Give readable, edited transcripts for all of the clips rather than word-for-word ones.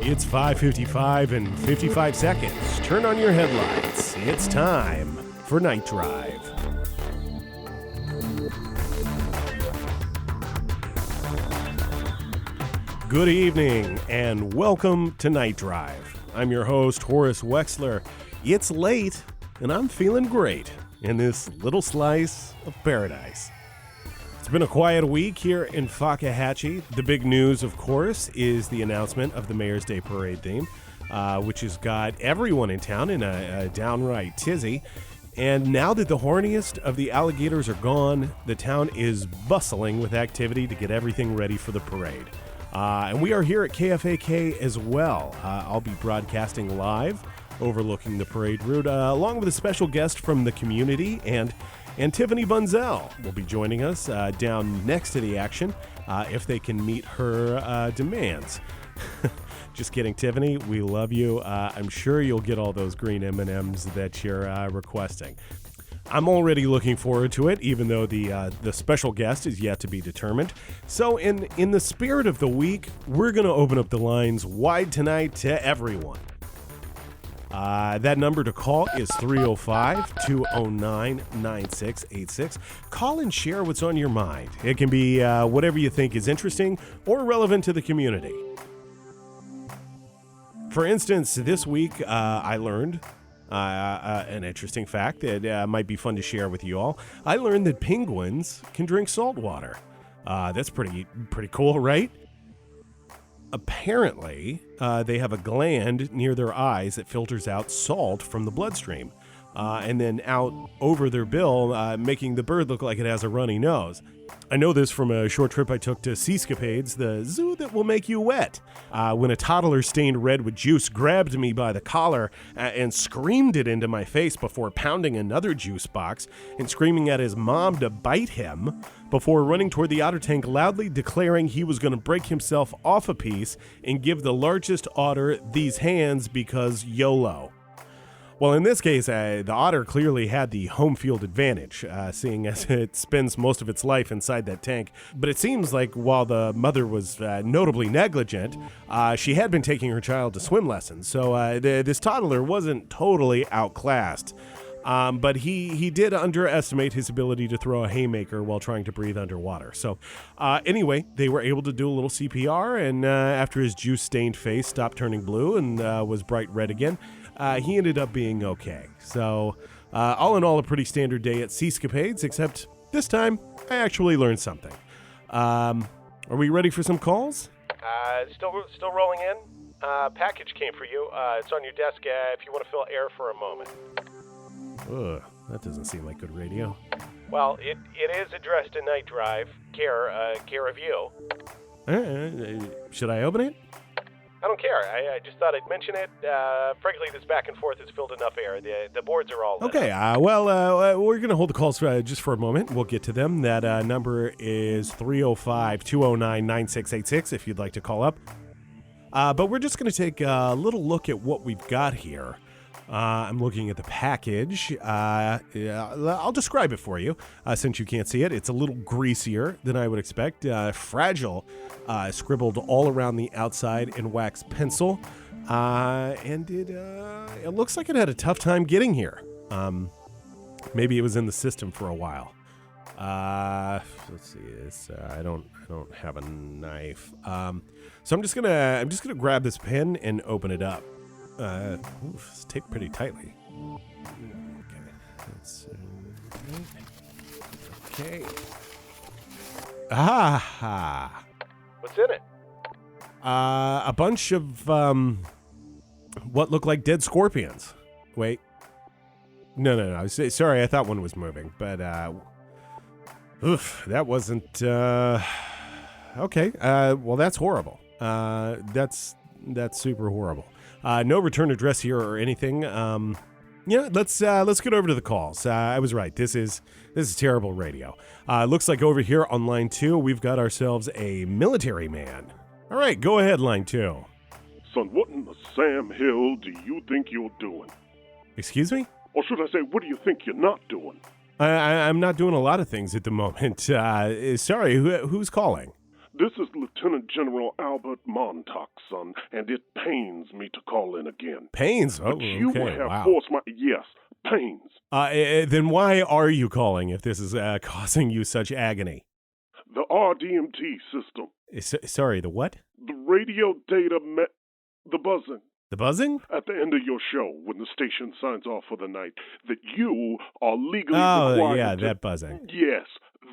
It's 5:55 and 55 seconds. Turn on your headlights. It's time for Night Drive. Good evening and welcome to Night Drive. I'm your host, Horace Wexler. It's late and I'm feeling great in this little slice of paradise. It's been a quiet week here in Fakahatchee. The big news, of course, is the announcement of the Mayor's Day Parade theme, which has got everyone in town in a downright tizzy. And now that the horniest of the alligators are gone, the town is bustling with activity to get everything ready for the parade. And we are here at KFAK as well. I'll be broadcasting live, overlooking the parade route, along with a special guest from the community, and Tiffany Bunzel will be joining us down next to the action if they can meet her demands. Just kidding, Tiffany. We love you. I'm sure you'll get all those green M&Ms that you're requesting. I'm already looking forward to it, even though the special guest is yet to be determined. So in the spirit of the week, we're going to open up the lines wide tonight to everyone. That number to call is 305-209-9686. Call and share what's on your mind. It can be whatever you think is interesting or relevant to the community. For instance, this week I learned an interesting fact that might be fun to share with you all. I learned that penguins can drink salt water. That's pretty cool, right? Apparently, they have a gland near their eyes that filters out salt from the bloodstream, and then out over their bill, making the bird look like it has a runny nose. I know this from a short trip I took to Seascapades, the zoo that will make you wet, when a toddler stained red with juice grabbed me by the collar and screamed it into my face before pounding another juice box and screaming at his mom to bite him before running toward the otter tank, loudly declaring he was going to break himself off a piece and give the largest otter these hands because YOLO. Well, in this case, the otter clearly had the home field advantage, seeing as it spends most of its life inside that tank. But it seems like while the mother was notably negligent, she had been taking her child to swim lessons. So this toddler wasn't totally outclassed. But he did underestimate his ability to throw a haymaker while trying to breathe underwater. So anyway, they were able to do a little CPR, and after his juice-stained face stopped turning blue and was bright red again, he ended up being okay. So all in all, a pretty standard day at Seascapades, except this time I actually learned something. Are we ready for some calls? Still rolling in. Package came for you. It's on your desk if you want to fill air for a moment. Ugh, that doesn't seem like good radio. Well, it is addressed to Night Drive. Care of you. Should I open it? I don't care. I just thought I'd mention it. Frankly, this back and forth has filled enough air. The boards are all lit okay. up. We're going to hold the calls just for a moment. We'll get to them. That number is 305-209-9686 if you'd like to call up. But we're just going to take a little look at what we've got here. I'm looking at the package. I'll describe it for you since you can't see it. It's a little greasier than I would expect. Fragile, scribbled all around the outside in wax pencil. And it looks like it had a tough time getting here. Maybe it was in the system for a while. Let's see this. I don't have a knife. So I'm just gonna grab this pen and open it up. It's taped pretty tightly. Okay. Okay. Ah! What's in it? A bunch of what look like dead scorpions. Wait. No. Sorry, I thought one was moving, but that wasn't. Okay. Well, that's horrible. That's super horrible. No return address here or anything. Let's get over to the calls. I was right. This is terrible radio. Looks like over here on line 2, we've got ourselves a military man. All right, go ahead, line 2. Son, what in the Sam Hill do you think you're doing? Excuse me? Or should I say, what do you think you're not doing? I'm not doing a lot of things at the moment. Sorry, who's calling? This is Lieutenant General Albert Montauk's son, and it pains me to call in again. Pains? Oh, But you okay, have wow. forced my... Yes, pains. Then why are you calling if this is causing you such agony? The RDMT system. Sorry, the what? The radio data the buzzing. The buzzing? At the end of your show, when the station signs off for the night, that you are legally required Oh, yeah, to... that buzzing. Yes,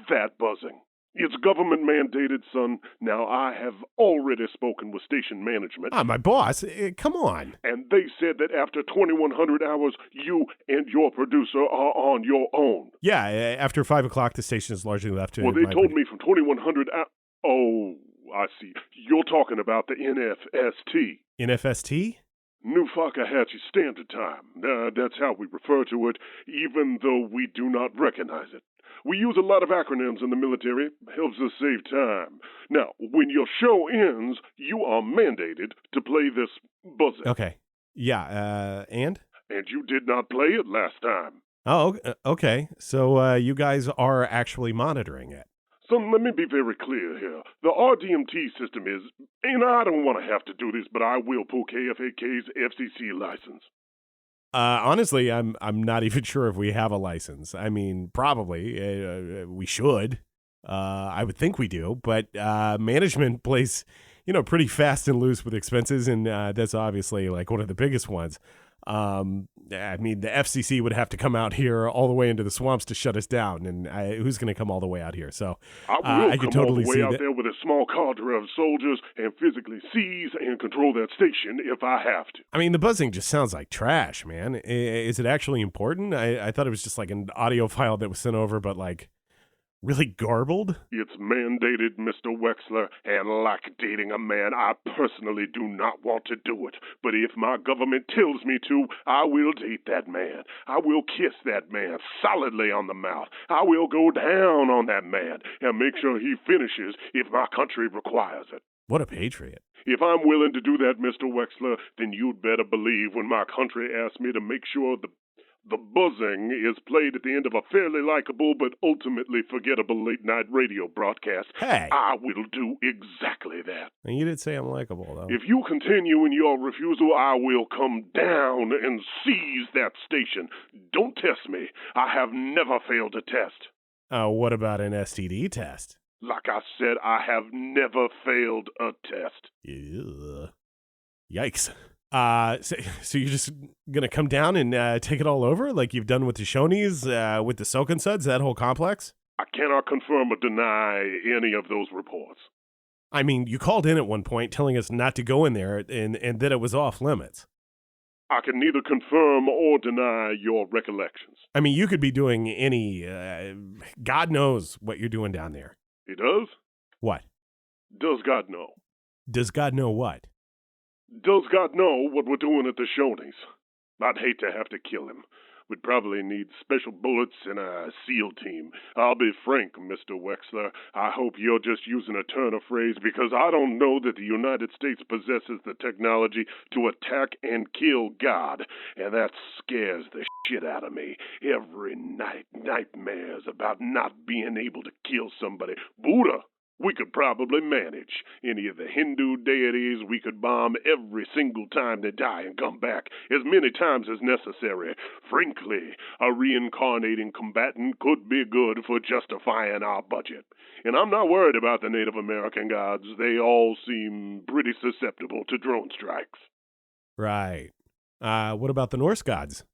that buzzing. It's government mandated, son. Now, I have already spoken with station management. My boss, come on. And they said that after 2,100 hours, you and your producer are on your own. Yeah, after 5 o'clock, the station is largely left to... Well, they told me from 2,100 hours... Oh, I see. You're talking about the NFST. NFST? New Fakahatchee Standard Time. That's how we refer to it, even though we do not recognize it. We use a lot of acronyms in the military. Helps us save time. Now, when your show ends, you are mandated to play this buzzing. Okay. Yeah, and? And you did not play it last time. Oh, okay. So you guys are actually monitoring it. So let me be very clear here. The RDMT system is, and I don't want to have to do this, but I will pull KFAK's FCC license. Honestly, I'm not even sure if we have a license. I mean, probably we should. I would think we do, but management plays, pretty fast and loose with expenses, and that's obviously like one of the biggest ones. I mean, the FCC would have to come out here all the way into the swamps to shut us down, and who's going to come all the way out here? So I could come totally all the see way out that. there with a small cadre of soldiers and physically seize and control that station if I have to. I mean, the buzzing just sounds like trash, man. Is it actually important? I thought it was just like an audio file that was sent over, but like really garbled. It's mandated, Mr. Wexler, and like dating a man, I personally do not want to do it. But if my government tells me to, I will date that man. I will kiss that man solidly on the mouth. I will go down on that man and make sure he finishes if my country requires it. What a patriot. If I'm willing to do that, Mr. Wexler, then you'd better believe when my country asks me to make sure the buzzing is played at the end of a fairly likable but ultimately forgettable late-night radio broadcast, Hey. I will do exactly that. And you did say I'm likable, though. If you continue in your refusal, I will come down and seize that station. Don't test me. I have never failed a test. What about an STD test? Like I said, I have never failed a test. Ew. Yikes. So you're just gonna come down and take it all over like you've done with the Shoney's, with the Soakin' Suds, that whole complex? I cannot confirm or deny any of those reports. I mean, you called in at one point telling us not to go in there and that it was off limits. I can neither confirm or deny your recollections. I mean, you could be doing any, God knows what you're doing down there. He does? What? Does God know? Does God know what? Does God know what we're doing at the Shoney's? I'd hate to have to kill him. We'd probably need special bullets and a SEAL team. I'll be frank, Mr. Wexler. I hope you're just using a turn of phrase because I don't know that the United States possesses the technology to attack and kill God. And that scares the shit out of me. Every night, nightmares about not being able to kill somebody. Buddha! We could probably manage. Any of the Hindu deities, we could bomb every single time they die and come back, as many times as necessary. Frankly, a reincarnating combatant could be good for justifying our budget. And I'm not worried about the Native American gods. They all seem pretty susceptible to drone strikes. Right. What about the Norse gods?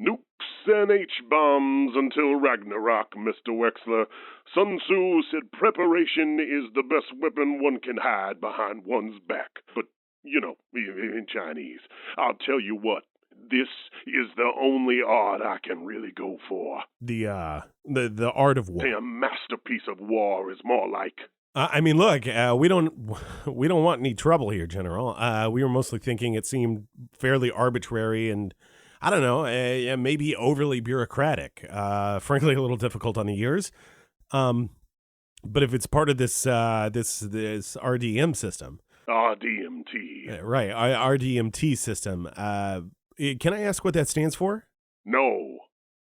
Nukes and H-bombs until Ragnarok, Mr. Wexler. Sun Tzu said preparation is the best weapon one can hide behind one's back. But, in Chinese. I'll tell you what, this is the only art I can really go for. The art of war. A masterpiece of war is more like. I mean, look, we don't want any trouble here, General. We were mostly thinking it seemed fairly arbitrary and, I don't know, maybe overly bureaucratic. Frankly, a little difficult on the ears. But if it's part of this RDM system, RDMT, right? RDMT system. Can I ask what that stands for? No.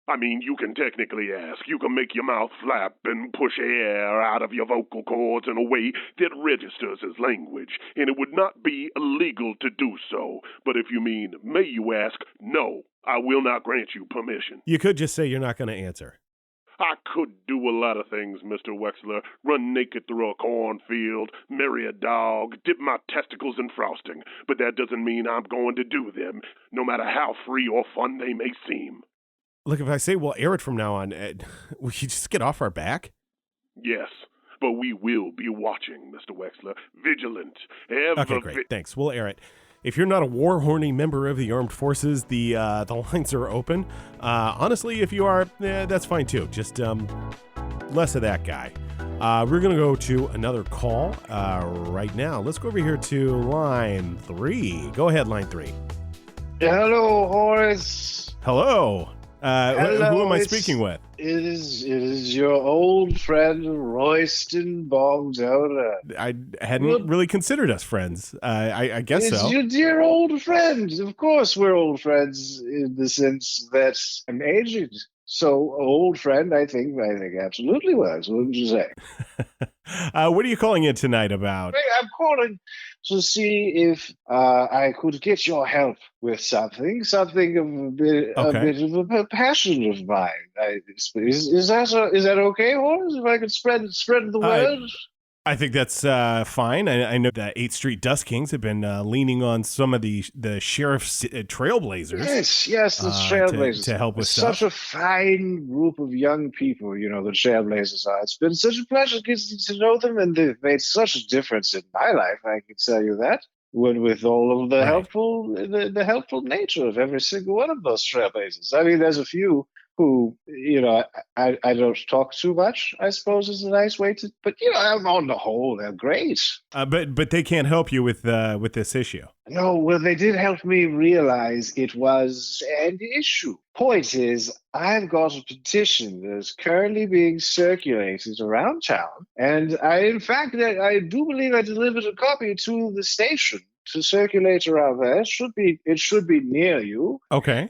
I mean, you can technically ask. You can make your mouth flap and push air out of your vocal cords in a way that registers as language, and it would not be illegal to do so. But if you mean, may you ask, no, I will not grant you permission. You could just say you're not going to answer. I could do a lot of things, Mr. Wexler. Run naked through a cornfield, marry a dog, dip my testicles in frosting. But that doesn't mean I'm going to do them, no matter how free or fun they may seem. Look, if I say we'll air it from now on, will you just get off our back? Yes, but we will be watching, Mr. Wexler. Vigilant. Okay, great. Thanks. We'll air it. If you're not a war-horny member of the armed forces, the lines are open. Honestly, if you are, that's fine too. Just less of that guy. We're going to go to another call right now. Let's go over here to line 3. Go ahead, line 3. Hello, Horace. Hello. Hello, who am I speaking with? It is your old friend Royston Bongdonor. I hadn't really considered us friends. I guess It's so. your dear old friend. Of course, we're old friends in the sense that I'm aged. So, old friend, I think absolutely works. Wouldn't you say? What are you calling in tonight about? I'm calling to see if I could get your help with something of a bit of a passion of mine. Is that okay, Horace? If I could spread the word? I think that's fine. I know that 8th Street Dust Kings have been leaning on some of the sheriff's trailblazers. Yes, the trailblazers. To help with stuff. Such a fine group of young people, the trailblazers are. It's been such a pleasure getting to know them, and they've made such a difference in my life, I can tell you that. With all of the helpful nature of every single one of those trailblazers. I mean, there's a few who, I don't talk too much, I suppose is a nice way to, but, on the whole, they're great. But they can't help you with this issue. No, well, they did help me realize it was an issue. Point is, I've got a petition that's currently being circulated around town, and I do believe I delivered a copy to the station to circulate around there. It should be near you. Okay.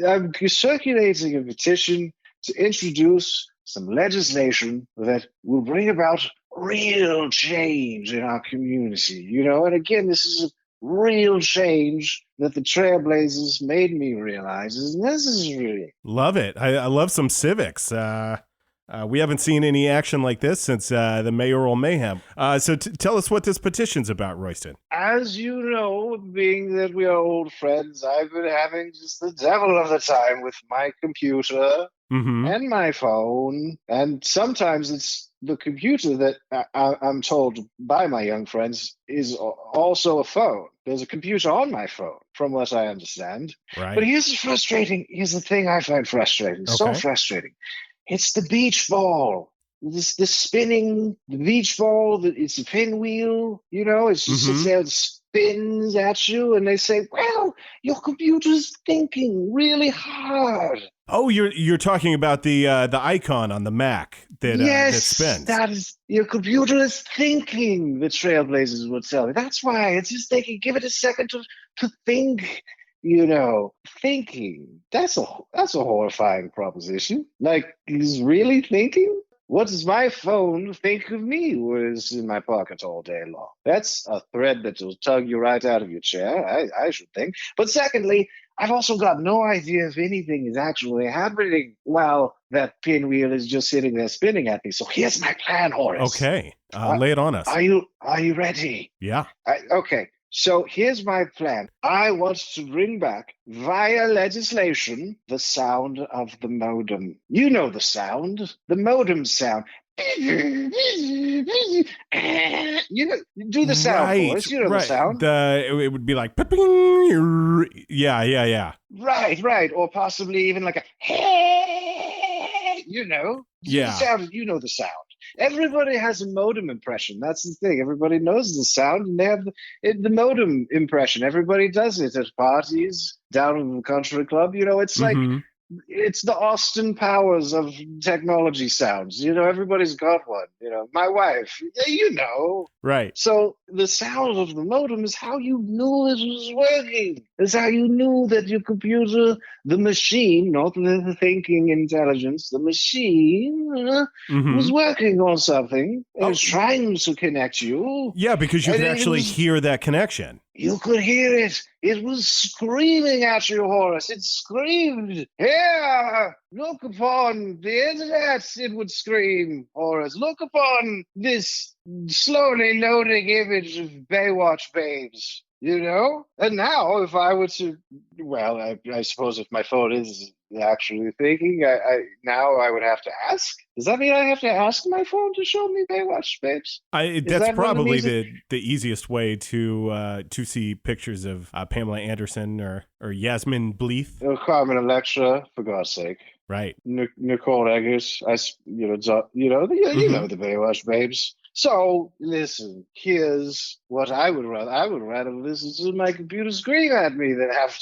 I'm circulating a petition to introduce some legislation that will bring about real change in our community, and again, this is a real change that the Trailblazers made me realize is necessary. Love it. I love some civics. We haven't seen any action like this since the mayoral mayhem. So tell us what this petition's about, Royston. As you know, being that we are old friends, I've been having just the devil of the time with my computer and my phone. And sometimes it's the computer that I'm told by my young friends is also a phone. There's a computer on my phone, from what I understand. Right. But here's the thing I find frustrating, so frustrating. It's the beach ball. The spinning, the beach ball, it's a pinwheel, it just sits there and spins at you, and they say, well, your computer's thinking really hard. Oh, you're talking about the icon on the Mac that spins. That is, your computer is thinking, the Trailblazers would tell me. That's why it's just thinking. Give it a second to think. Thinking. That's a horrifying proposition. Like, he's really thinking? What does my phone think of me who is in my pocket all day long? That's a thread that will tug you right out of your chair, I should think. But secondly, I've also got no idea if anything is actually happening while that pinwheel is just sitting there spinning at me. So here's my plan, Horace. Okay, lay it on us. Are you ready? Yeah. Okay. So here's my plan. I want to bring back, via legislation, the sound of the modem. You know the sound, the modem sound. Do the sound, Boris. You know the sound. It would be like, yeah. Right. Or possibly even like a, Yeah. The sound, the sound. Everybody has a modem impression. That's the thing. Everybody knows the sound, and they have the modem impression. Everybody does it at parties, down in the country club. It's like it's the Austin Powers of technology sounds. Everybody's got one. My wife, Right. So the sound of the modem is how you knew it was working. It's how you knew that your computer, the machine, not the thinking intelligence, the machine was working on something. It was trying to connect you. Yeah, because you could actually hear that connection. You could hear it. It was screaming at you, Horace. It screamed, "Here, look upon the internet," it would scream, Horace. "Look upon this slowly loading image of Baywatch babes." And now if I were to, well, I suppose if my phone is actually thinking, I would have to ask. Does that mean I have to ask my phone to show me Baywatch babes? That's probably the easiest way to see pictures of Pamela Anderson or Yasmin Bleeth. Or Carmen Electra, for God's sake. Right. Nicole Eggers. You know the Baywatch babes. So, listen, here's what I would rather. I would rather listen to my computer scream at me than have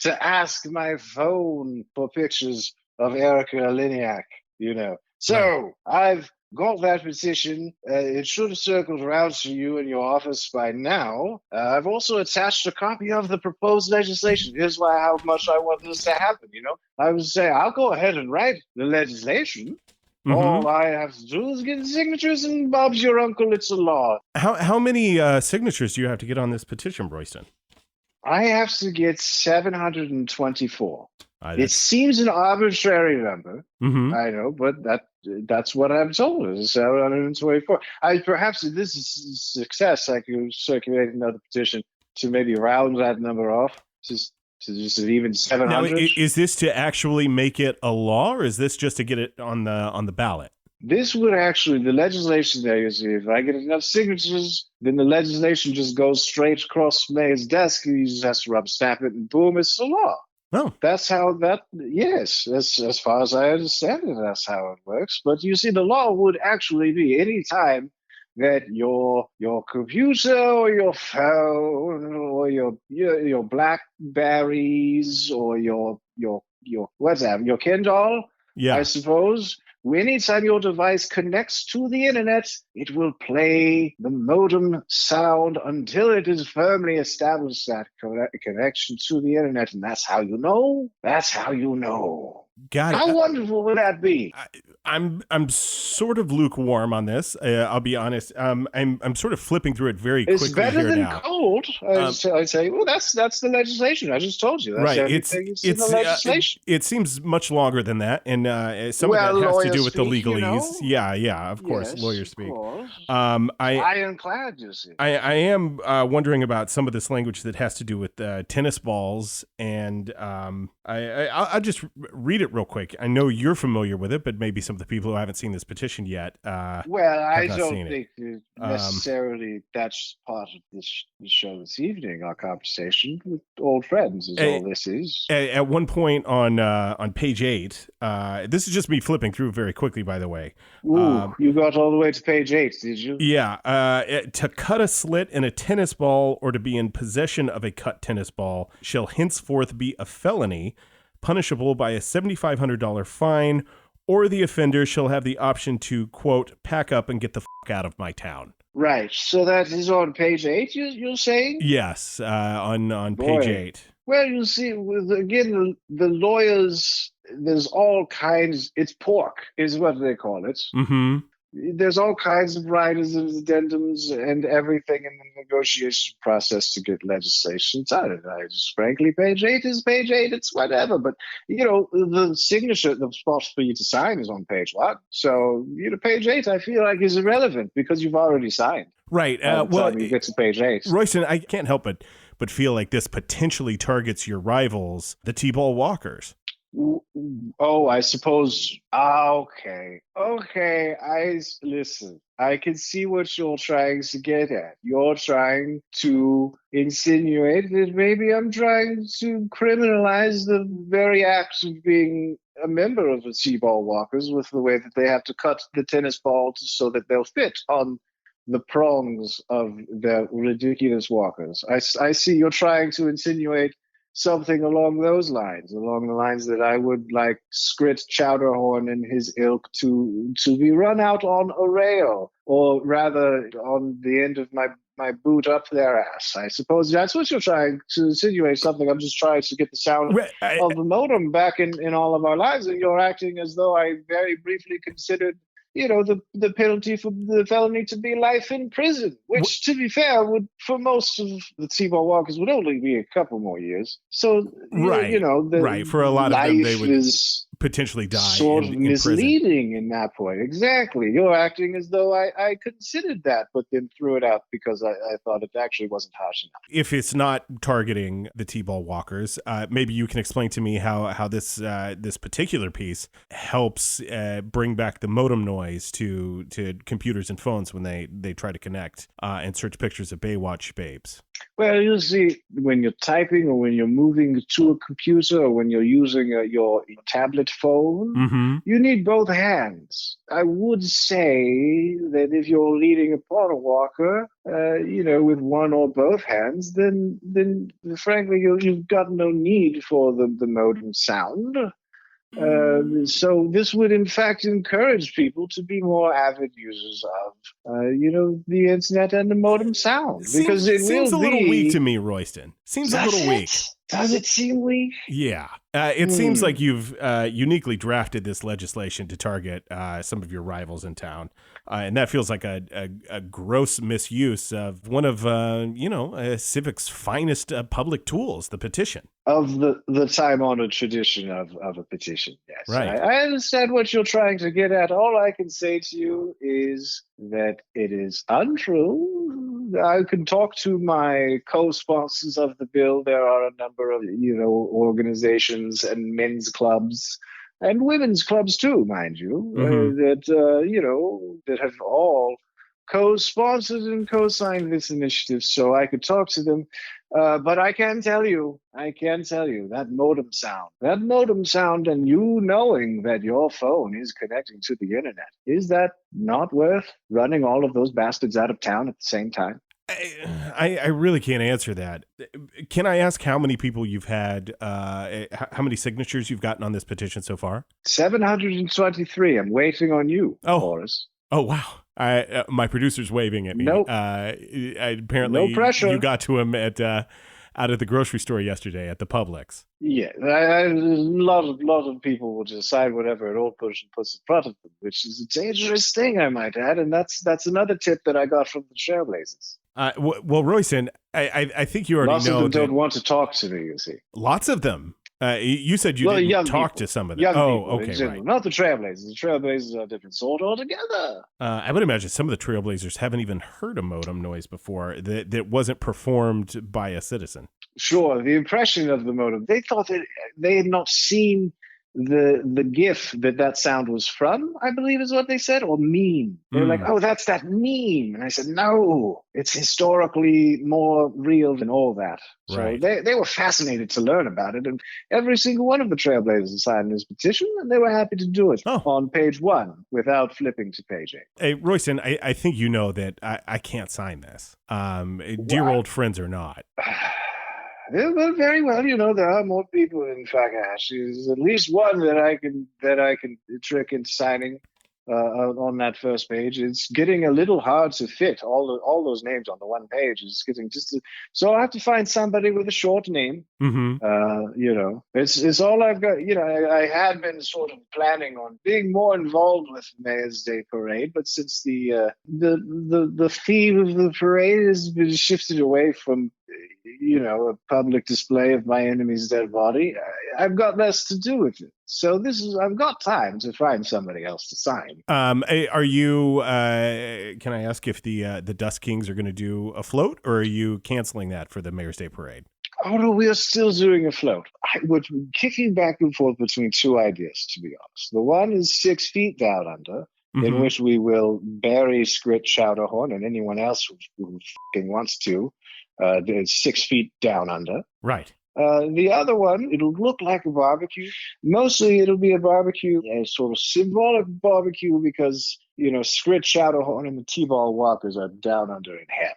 to ask my phone for pictures of Erica Liniak, So, I've got that petition. It should have circled around to you in your office by now. I've also attached a copy of the proposed legislation. Here's how much I want this to happen, I would say, I'll go ahead and write the legislation. All I have to do is get the signatures, and Bob's your uncle. It's a law. How many signatures do you have to get on this petition, Royston? I have to get 724. It seems an arbitrary number. I know, but that's what I'm told. It's 724. Perhaps if this is a success, I could circulate another petition to maybe round that number off. Just even 700. Now, is this to actually make it a law, or is this just to get it on the ballot? This would actually, the legislation there, you see, if I get enough signatures, then the legislation just goes straight across May's desk. He just has to rubber stamp it, and boom, it's a law. Oh. That's how yes, that's, as far as I understand it, that's how it works. But you see, the law would actually be any time that your computer or your phone or your Blackberries or your WhatsApp, your Kindle, I suppose. Anytime your device connects to the internet, it will play the modem sound until it is firmly established that connection to the internet, and that's how you know. That's how you know. Got it. How wonderful would that be? I'm sort of lukewarm on this. I'll be honest. I'm sort of flipping through it very quickly. It's better than now. cold. I say, well, that's the legislation. I just told you. That's right. It's in the legislation. It seems much longer than that, and some of that has to do with the legalese. Yeah. Of course, yes, lawyer speak. Ironclad, you see. I am wondering about some of this language that has to do with tennis balls, and I'll just read it real quick. I know you're familiar with it, but maybe some of the people who haven't seen this petition yet. I don't think necessarily that's part of this show this evening. Our conversation with old friends is all this is. At one point on page 8, this is just me flipping through very quickly, by the way. Ooh, you got all the way to page 8, did you? Yeah. To cut a slit in a tennis ball or to be in possession of a cut tennis ball shall henceforth be a felony, punishable by a $7,500 fine, or the offender shall have the option to, quote, pack up and get the fuck out of my town. Right. So that is on page 8, you're saying? Yes, on page 8. Well, you see, again, the lawyers, there's all kinds, it's pork is what they call it. Mm-hmm. There's all kinds of riders and addendums and everything in the negotiation process to get legislation done. Frankly, page 8 is page 8. It's whatever. But, the signature, the spot for you to sign is on page 1. So, page 8, I feel like is irrelevant because you've already signed. Right. Well, you get to page 8. Royston, I can't help but feel like this potentially targets your rivals, the T-ball walkers. Oh, I suppose. Okay. Listen. I can see what you're trying to get at. You're trying to insinuate that maybe I'm trying to criminalize the very act of being a member of the T-ball walkers with the way that they have to cut the tennis ball so that they'll fit on the prongs of the ridiculous walkers. I see you're trying to insinuate something along those lines, along the lines that I would like Skrit Chowderhorn and his ilk to be run out on a rail, or rather on the end of my boot up their ass. I suppose that's what you're trying to insinuate. Something. I'm just trying to get the sound of the modem back in all of our lives, and you're acting as though I very briefly considered, the penalty for the felony to be life in prison, which, to be fair, would, for most of the T-ball walkers, would only be a couple more years. So, right, right. For a lot of them, they would potentially die sort of misleading prison. In that point. Exactly. You're acting as though I considered that, but then threw it out because I thought it actually wasn't harsh enough. If it's not targeting the T-ball walkers, maybe you can explain to me how this particular piece helps bring back the modem noise to computers and phones when they try to connect and search pictures of Baywatch babes. Well, you see, when you're typing or when you're moving to a computer or when you're using your tablet phone, you need both hands. I would say that if you're leading a portal walker, with one or both hands, then frankly, you've got no need for the modem sound. So this would, in fact, encourage people to be more avid users of, the internet and the modem sound. Because it seems a little be... weak to me, Royston. Seems a little weak. Does it seem weak? Yeah. It seems like you've uniquely drafted this legislation to target some of your rivals in town. And that feels like a gross misuse of one of, Civic's finest public tools, the petition. Of the time-honored tradition of a petition, yes. Right. I understand what you're trying to get at. All I can say to you is that it is untrue. I can talk to my co-sponsors of the bill. There are a number of, organizations and men's clubs and women's clubs too, mind you, that have all co-sponsored and co-signed this initiative, so I could talk to them. But I can tell you that modem sound and you knowing that your phone is connecting to the internet, is that not worth running all of those bastards out of town at the same time? I really can't answer that. Can I ask how many people you've had, how many signatures you've gotten on this petition so far? 723. I'm waiting on you, Horace. Oh, wow. My producer's waving at me. Nope. Apparently, no pressure. You got to him out at the grocery store yesterday at the Publix. Yeah, a lot of people will just decide whatever an old person puts in front of them, which is a dangerous thing, I might add. And that's another tip that I got from the Trailblazers. Well, Royston, I think you already know. Lots of them don't want to talk to me, you see. Lots of them. You said you didn't talk to some of them. Young people, okay, right. Not the Trailblazers. The Trailblazers are a different sort altogether. I would imagine some of the Trailblazers haven't even heard a modem noise before that wasn't performed by a citizen. Sure, the impression of the modem. They thought that they had not seen the GIF that sound was from, I believe is what they said, or meme. They were like, oh, that's that meme. And I said, no, it's historically more real than all that. Right. So they were fascinated to learn about it. And every single one of the Trailblazers signed this petition, and they were happy to do it on page 1 without flipping to page 8. Hey, Royston, I think you know that I can't sign this. Dear old friends or not. Well, very well. There are more people in Fakahatchee. There's at least one that I can trick into signing on that first page. It's getting a little hard to fit all those names on the one page. It's getting so I have to find somebody with a short name. It's all I've got. I had been sort of planning on being more involved with the Mayor's Day Parade, but since the theme of the parade has been shifted away from a public display of my enemy's dead body, I've got less to do with it. So I've got time to find somebody else to sign. Are you, can I ask if the Dust Kings are going to do a float, or are you canceling that for the Mayor's Day Parade? Oh, no, we are still doing a float. We're kicking back and forth between two ideas, to be honest. The one is 6 feet down under, in which we will bury Skrit Chowderhorn and anyone else who wants to. It's 6 feet down under. Right. The other one, it'll look like a barbecue. Mostly it'll be a barbecue, a sort of symbolic barbecue, because, Skrit Chowderhorn and the T-ball walkers are down under in hell.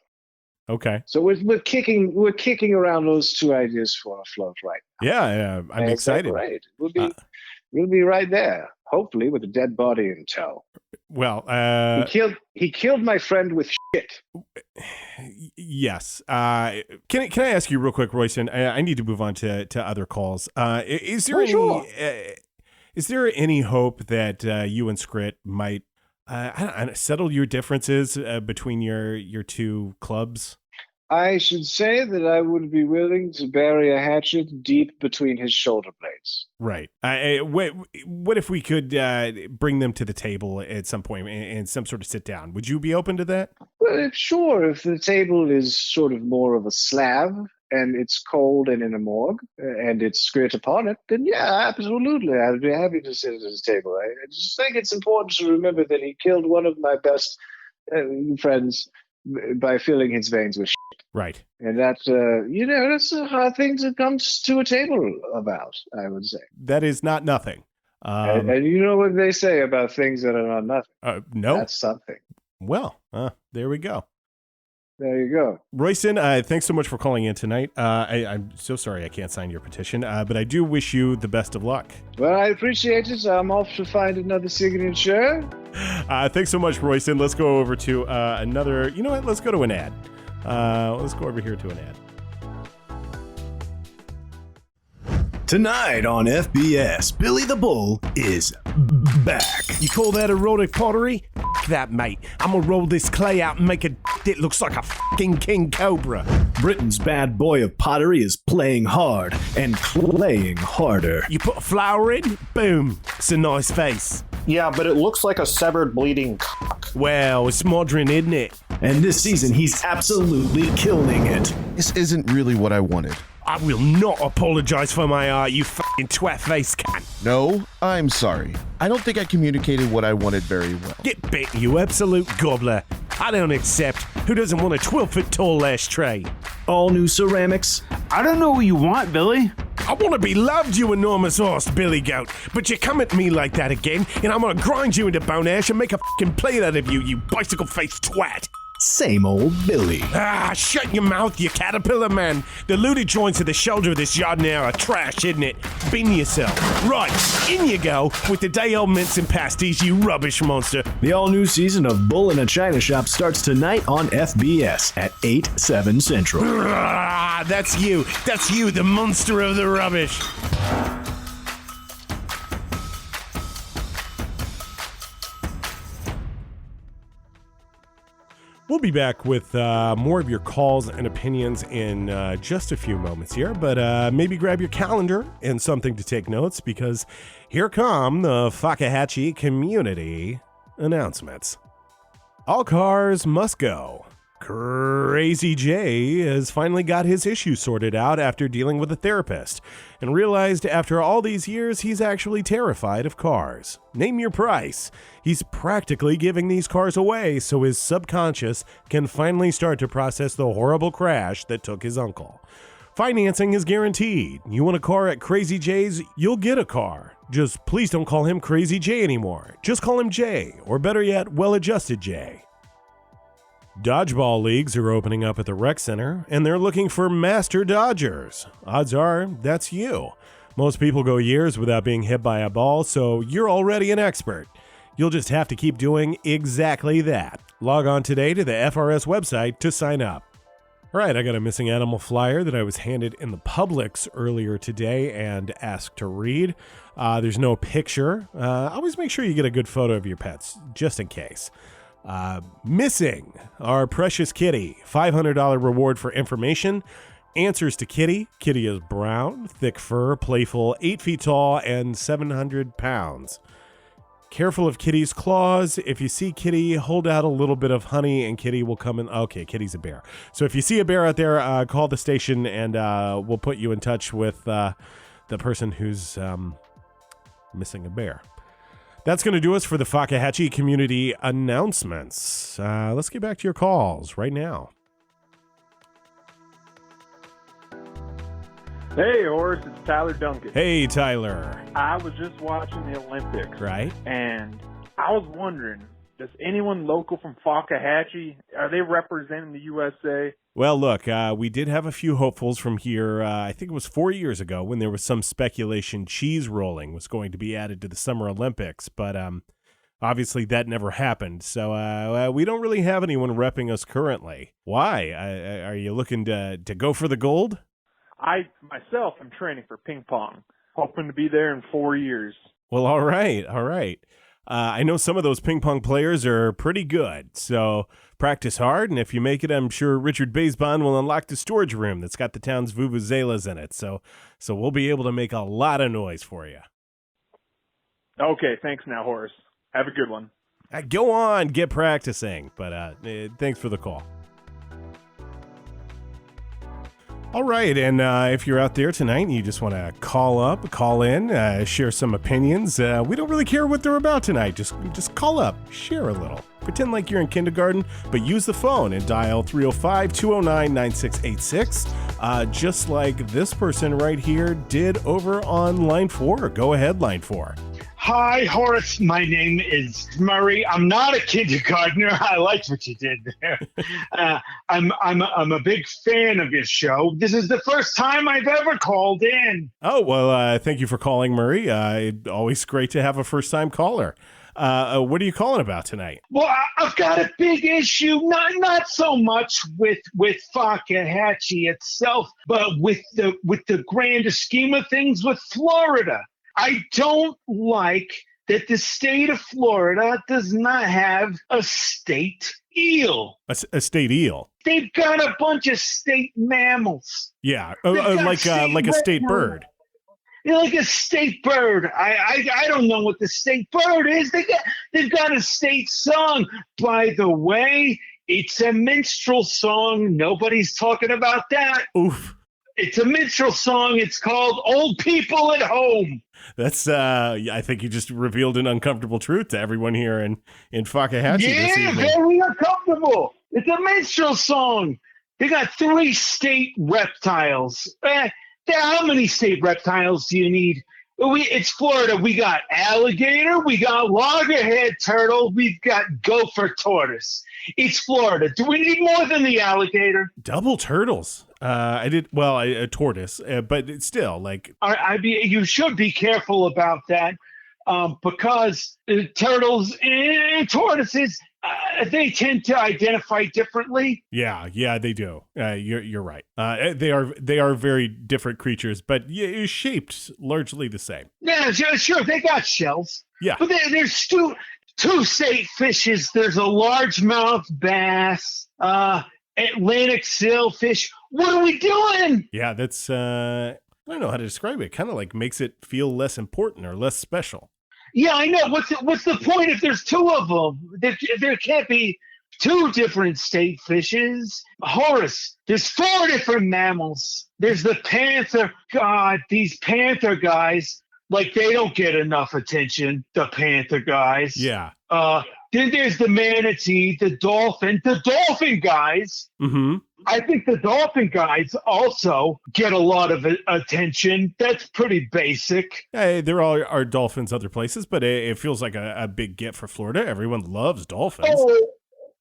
Okay. So we're kicking around those two ideas for a float right now. Yeah, I'm And excited. Right. We'll be right there, hopefully with a dead body in tow. Well, he killed my friend with shit. Yes. Can I ask you real quick, Royston? I need to move on to other calls. Is there is there any hope that you and Skrit might settle your differences between your two clubs? I should say that I would be willing to bury a hatchet deep between his shoulder blades. Right. What if we could bring them to the table at some point and some sort of sit down? Would you be open to that? Well, sure. If the table is sort of more of a slab and it's cold and in a morgue and it's Skrit upon it, then yeah, absolutely. I'd be happy to sit at his table. I just think it's important to remember that he killed one of my best friends by filling his veins with shit. Right. And that's, that's a hard thing to come to a table about, I would say. That is not nothing. And you know what they say about things that are not nothing? No. That's something. Well, there we go. There you go. Royston, thanks so much for calling in tonight. I'm so sorry I can't sign your petition, but I do wish you the best of luck. Well, I appreciate it. I'm off to find another signature. Thanks so much, Royston. Let's go over to another. You know what? Let's go to an ad. Let's go over here to an ad. Tonight on FBS, Billy the Bull is back. You call that erotic pottery? F that, mate. I'm gonna roll this clay out and make a that looks like a fucking king cobra. Britain's bad boy of pottery is playing hard and claying harder. You put a flower in, boom, it's a nice face. Yeah, but it looks like a severed bleeding cock. Well, it's modern, isn't it? And this season, he's absolutely killing it. This isn't really what I wanted. I will not apologize for my art, you fucking twat-faced cunt. No, I'm sorry. I don't think I communicated what I wanted very well. Get bit, you absolute gobbler. I don't accept. Who doesn't want a 12-foot tall ashtray? All new ceramics. I don't know what you want, Billy. I want to be loved, you enormous horse, Billy Goat. But you come at me like that again, and I'm going to grind you into bone ash and make a fucking plate out of you, you bicycle-faced twat. Same old Billy. Shut your mouth, you caterpillar man. The looted joints of the shoulder of this yard now are trash, isn't it? Bin yourself. Right, in you go with the day-old mints and pasties, you rubbish monster. The all-new season of Bull in a China Shop starts tonight on FBS at 8/7 Central. That's you. That's you, the monster of the rubbish. We'll be back with more of your calls and opinions in just a few moments here, but maybe grab your calendar and something to take notes because here come the Fakahatchee community announcements. All cars must go. Crazy Jay has finally got his issues sorted out after dealing with a therapist and realized after all these years he's actually terrified of cars. Name your price. He's practically giving these cars away so his subconscious can finally start to process the horrible crash that took his uncle. Financing is guaranteed. You want a car at Crazy Jay's, you'll get a car. Just please don't call him Crazy Jay anymore. Just call him Jay, or better yet, Well-Adjusted Jay. Dodgeball leagues are opening up at the rec center, and they're looking for master dodgers. Odds are, that's you. Most people go years without being hit by a ball, so you're already an expert. You'll just have to keep doing exactly that. Log on today to the FRS website to sign up. All right, I got a missing animal flyer that I was handed in the Publix earlier today and asked to read. There's no picture. Always make sure you get a good photo of your pets, just in case. Missing our precious kitty. $500 reward for information. Answers to Kitty. Kitty is brown, thick fur, playful, 8 feet tall, and 700 pounds. Careful of Kitty's claws. If you see Kitty, hold out a little bit of honey and Kitty will come in. Okay, Kitty's a bear. So if you see a bear out there, call the station and we'll put you in touch with the person who's missing a bear. That's going to do us for the Fakahatchee community announcements. Let's get back to your calls right now. Hey, Horace, it's Tyler Duncan. Hey, Tyler. I was just watching the Olympics. Right. And I was wondering, does anyone local from Fakahatchee, are they representing the USA? Well, look, we did have a few hopefuls from here. I think it was 4 years ago when there was some speculation cheese rolling was going to be added to the Summer Olympics, but obviously that never happened. So we don't really have anyone repping us currently. Why? Are you looking to go for the gold? I, myself, am training for ping pong, hoping to be there in 4 years. Well, all right. I know some of those ping pong players are pretty good, so practice hard, and if you make it, I'm sure Richard Basebon will unlock the storage room that's got the town's vuvuzelas in it, so we'll be able to make a lot of noise for you. Okay, thanks now, Horace. Have a good one. Go on, get practicing, but thanks for the call. All right, and if you're out there tonight and you just want to call in, share some opinions, we don't really care what they're about tonight. Just call up, share a little. Pretend like you're in kindergarten, but use the phone and dial 305-209-9686, just like this person right here did over on line 4. Go ahead, line 4. Hi, Horace. My name is Murray. I'm not a kindergartner. I liked what you did there. I'm a big fan of your show. This is the first time I've ever called in. Oh, well, thank you for calling, Murray. Always great to have a first-time caller. What are you calling about tonight? Well, I've got a big issue, not so much with Fakahatchee itself, but with the grander scheme of things with Florida. I don't like that the state of Florida does not have a state eel. A state eel? They've got a bunch of state mammals. Yeah, like a state bird. Like a state bird. I don't know what the state bird is. They've got a state song. By the way, it's a minstrel song. Nobody's talking about that. Oof. It's a minstrel song. It's called Old People at Home. That's, I think you just revealed an uncomfortable truth to everyone here in Fakahatchee this evening. Yeah, very uncomfortable. It's a minstrel song. They got 3 state reptiles. How many state reptiles do you need? It's Florida. We got alligator. We got loggerhead turtle. We've got gopher tortoise. It's Florida. Do we need more than the alligator? Double turtles. A tortoise, but it's still like. You should be careful about that, because turtles and tortoises, they tend to identify differently. Yeah, they do. You're right. They are very different creatures, but shaped largely the same. Yeah, sure. They got shells. Yeah, but there's two state fishes. There's a largemouth bass, Atlantic sailfish. What are we doing? Yeah, that's I don't know how to describe it. Kind of like makes it feel less important or less special. Yeah, I know. What's the point if there's 2 of them? There can't be 2 different state fishes. Horace, there's 4 different mammals. There's the panther. God, these panther guys, like, they don't get enough attention, the panther guys. Yeah. Then there's the manatee, the dolphin. The dolphin guys, mm-hmm. I think the dolphin guys also get a lot of attention. That's pretty basic. Hey, there are dolphins other places, but it feels like a big get for Florida. Everyone loves dolphins. Oh,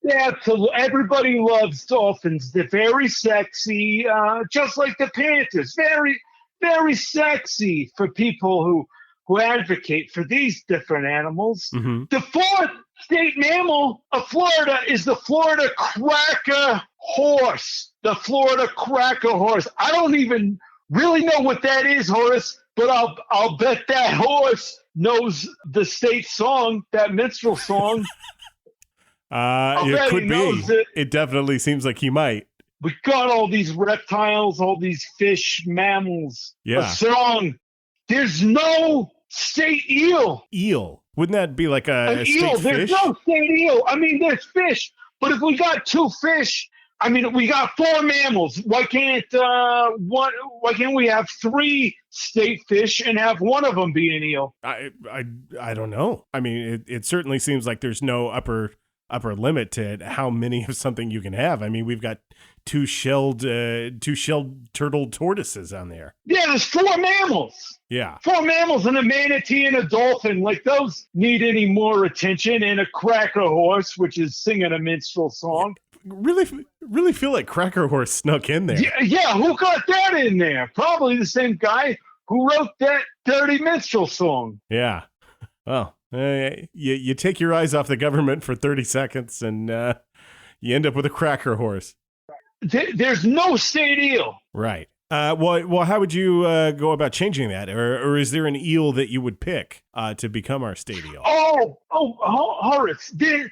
yeah, everybody loves dolphins. They're very sexy, just like the panthers. Very, very sexy for people who advocate for these different animals. Mm-hmm. The 4th state mammal of Florida is the Florida cracker horse. The Florida cracker horse. I don't even really know what that is, Horace, but I'll bet that horse knows the state song, that minstrel song. It could be. It definitely seems like he might. We got all these reptiles, all these fish, mammals. Yeah. A song. There's no state eel. Eel. Wouldn't that be like a state eel? Fish? There's no state eel. I mean, there's fish, but if we got 2 fish, I mean, we got 4 mammals. Why can't we have 3 state fish and have one of them be an eel? I don't know. I mean, it certainly seems like there's no upper limit to how many of something you can have. I mean, we've got 2 shelled turtle tortoises on there. Yeah, there's 4 mammals. Yeah. 4 mammals and a manatee and a dolphin. Like, those need any more attention. And a cracker horse, which is singing a minstrel song. really feel like Cracker Horse snuck in there. Yeah, who got that in there? Probably the same guy who wrote that Dirty Minstrel song. Yeah. Well, you take your eyes off the government for 30 seconds and you end up with a Cracker Horse. There's no state eel. Right. Well, how would you go about changing that? Or is there an eel that you would pick to become our state eel? Horace, there's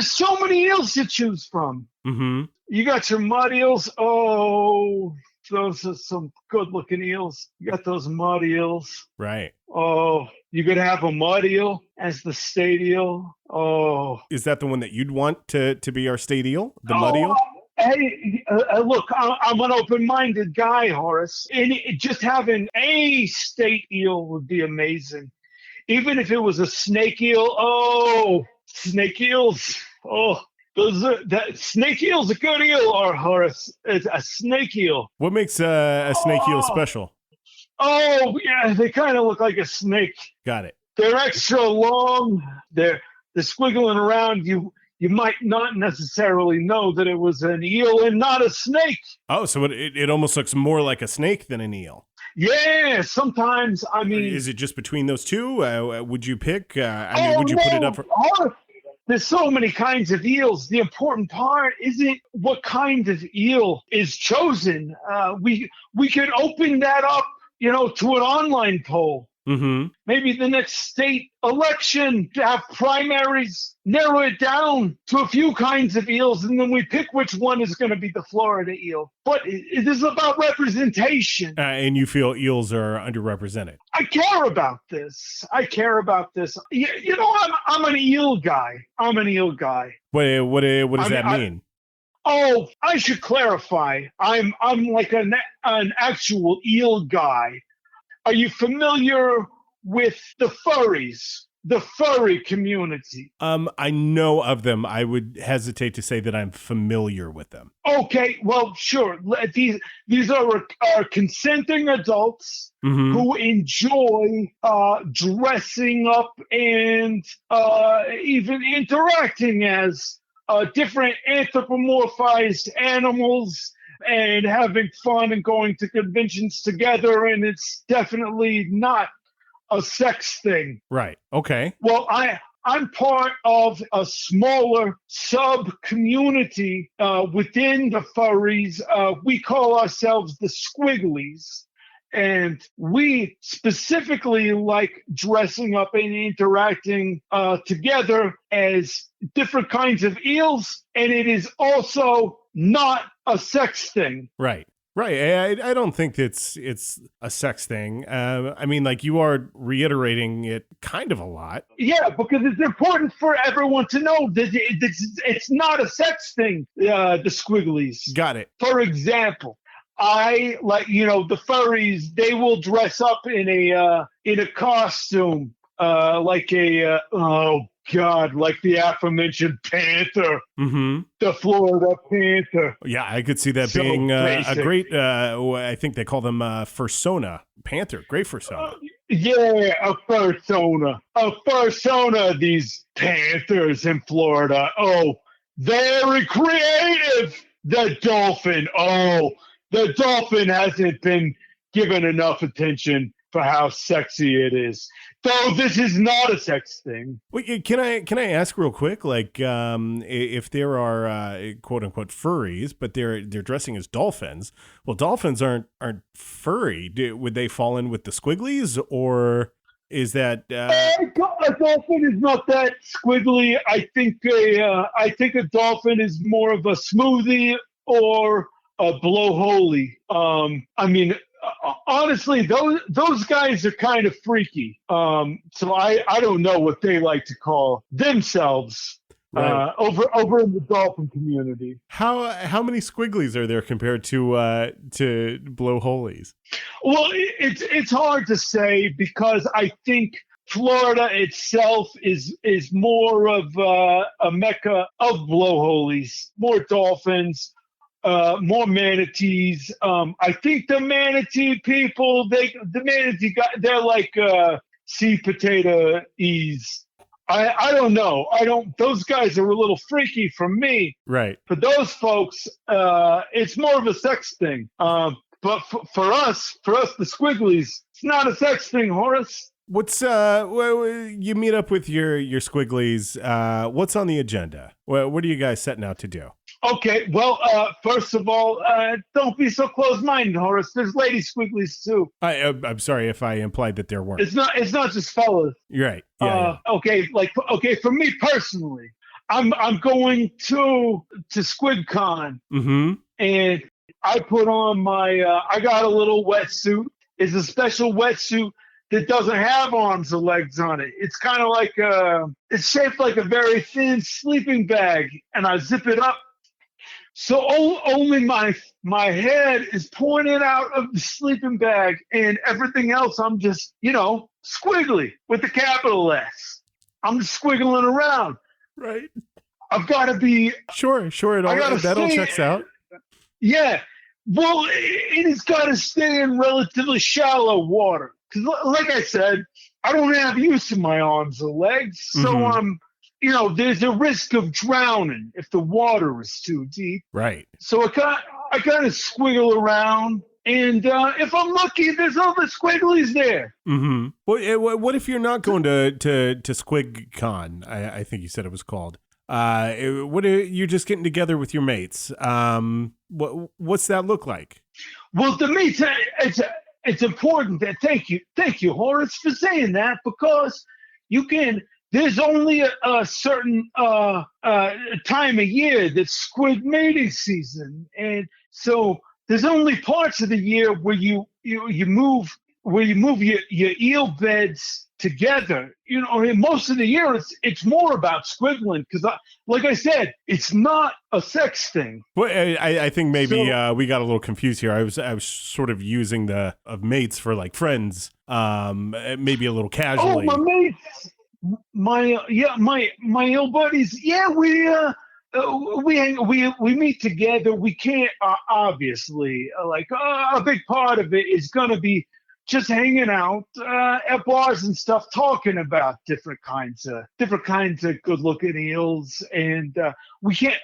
so many eels to choose from. Mm-hmm. You got your mud eels. Oh, those are some good-looking eels. You got those mud eels. Right. Oh, you could have a mud eel as the state eel. Oh. Is that the one that you'd want to be our state eel? The mud eel? Hey, look, I'm an open-minded guy, Horace. And just having a state eel would be amazing. Even if it was a snake eel. Oh, snake eels. Oh, that snake eel's a good eel, or Horace. It's a snake eel. What makes a snake eel special? Oh, yeah, they kind of look like a snake. Got it. They're extra long. They're squiggling around. You might not necessarily know that it was an eel and not a snake. Oh, so it almost looks more like a snake than an eel. Yeah, sometimes, I mean... Is it just between those two? Would you pick? Would you put it up for... There's so many kinds of eels. The important part isn't what kind of eel is chosen. We could open that up, to an online poll. Mm-hmm. Maybe the next state election to have primaries, narrow it down to a few kinds of eels, and then we pick which one is going to be the Florida eel. But it is about representation. And you feel eels are underrepresented. I care about this. I'm an eel guy. What does that mean? I should clarify. I'm like an actual eel guy. Are you familiar with the furries, the furry community? I know of them. I would hesitate to say that I'm familiar with them. Okay, well, sure. These are consenting adults who enjoy dressing up and even interacting as different anthropomorphized animals and having fun and going to conventions together, and it's definitely not a sex thing. Right. Okay. Well, I'm part of a smaller sub-community within the furries. We call ourselves the Squigglies, and we specifically like dressing up and interacting together as different kinds of eels, and it is also not a sex thing. Right. I don't think it's a sex thing. I mean, like, you are reiterating it kind of a lot. Yeah, because it's important for everyone to know that it's not a sex thing, the Squigglies. Got it. For example, I like, the furries, they will dress up in a costume, like like the aforementioned panther, the Florida panther. Yeah, I could see that being a great, I think they call them fursona. Panther, great fursona. Yeah, a fursona, these panthers in Florida. Oh, very creative. The dolphin hasn't been given enough attention for how sexy it is. Though this is not a sex thing. Wait, can I ask real quick, like, if there are quote unquote furries, but they're dressing as dolphins? Well, dolphins aren't furry. Would they fall in with the Squigglies, or is that? A dolphin is not that squiggly. I think a dolphin is more of a smoothie or a blowhole. I mean, honestly, those guys are kind of freaky. So I don't know what they like to call themselves. Right. Over in the dolphin community. How many Squigglies are there compared to blowholes? Well, it's hard to say, because I think Florida itself is more of a mecca of blowholes, more dolphins. More manatees. I think the manatee people, they're like sea potato-ees. I don't know. Those guys are a little freaky for me. Right. For those folks, it's more of a sex thing. But for us, the Squigglies, it's not a sex thing, Horace. What's you meet up with your Squigglies? What's on the agenda? What are you guys setting out to do? Okay, well, first of all, don't be so close-minded, Horace. There's lady Squigglies too. I'm sorry if I implied that there weren't. It's not just fellas. You're right. Yeah. Okay, for me personally, I'm going to SquidCon, and I put on my I got a little wetsuit. It's a special wetsuit that doesn't have arms or legs on it. It's kind of like it's shaped like a very thin sleeping bag, and I zip it up. So only my head is pointed out of the sleeping bag, and everything else I'm just, squiggly with the capital S. I'm just squiggling around. Right. I've got to be... Sure. That all checks out. Yeah. Well, it has got to stay in relatively shallow water. Because like I said, I don't have use of my arms or legs, so I'm... there's a risk of drowning if the water is too deep. Right. So I kind of squiggle around, and if I'm lucky, there's other squigglies there. Mm-hmm. Well, what if you're not going to SquigCon? I think you said it was called. What are you just getting together with your mates? What's that look like? Well, to me, it's important that thank you, Horace, for saying that, because you can. There's only a certain time of year that's squid mating season, and so there's only parts of the year where you move your eel beds together. And most of the year it's more about squiggling because, like I said, it's not a sex thing. Well, I think maybe we got a little confused here. I was sort of using of mates for like friends, maybe a little casually. Oh, my mates. My ill buddies. Yeah, we meet together. We can't obviously a big part of it is gonna be just hanging out at bars and stuff, talking about different kinds of good looking eels, and we can't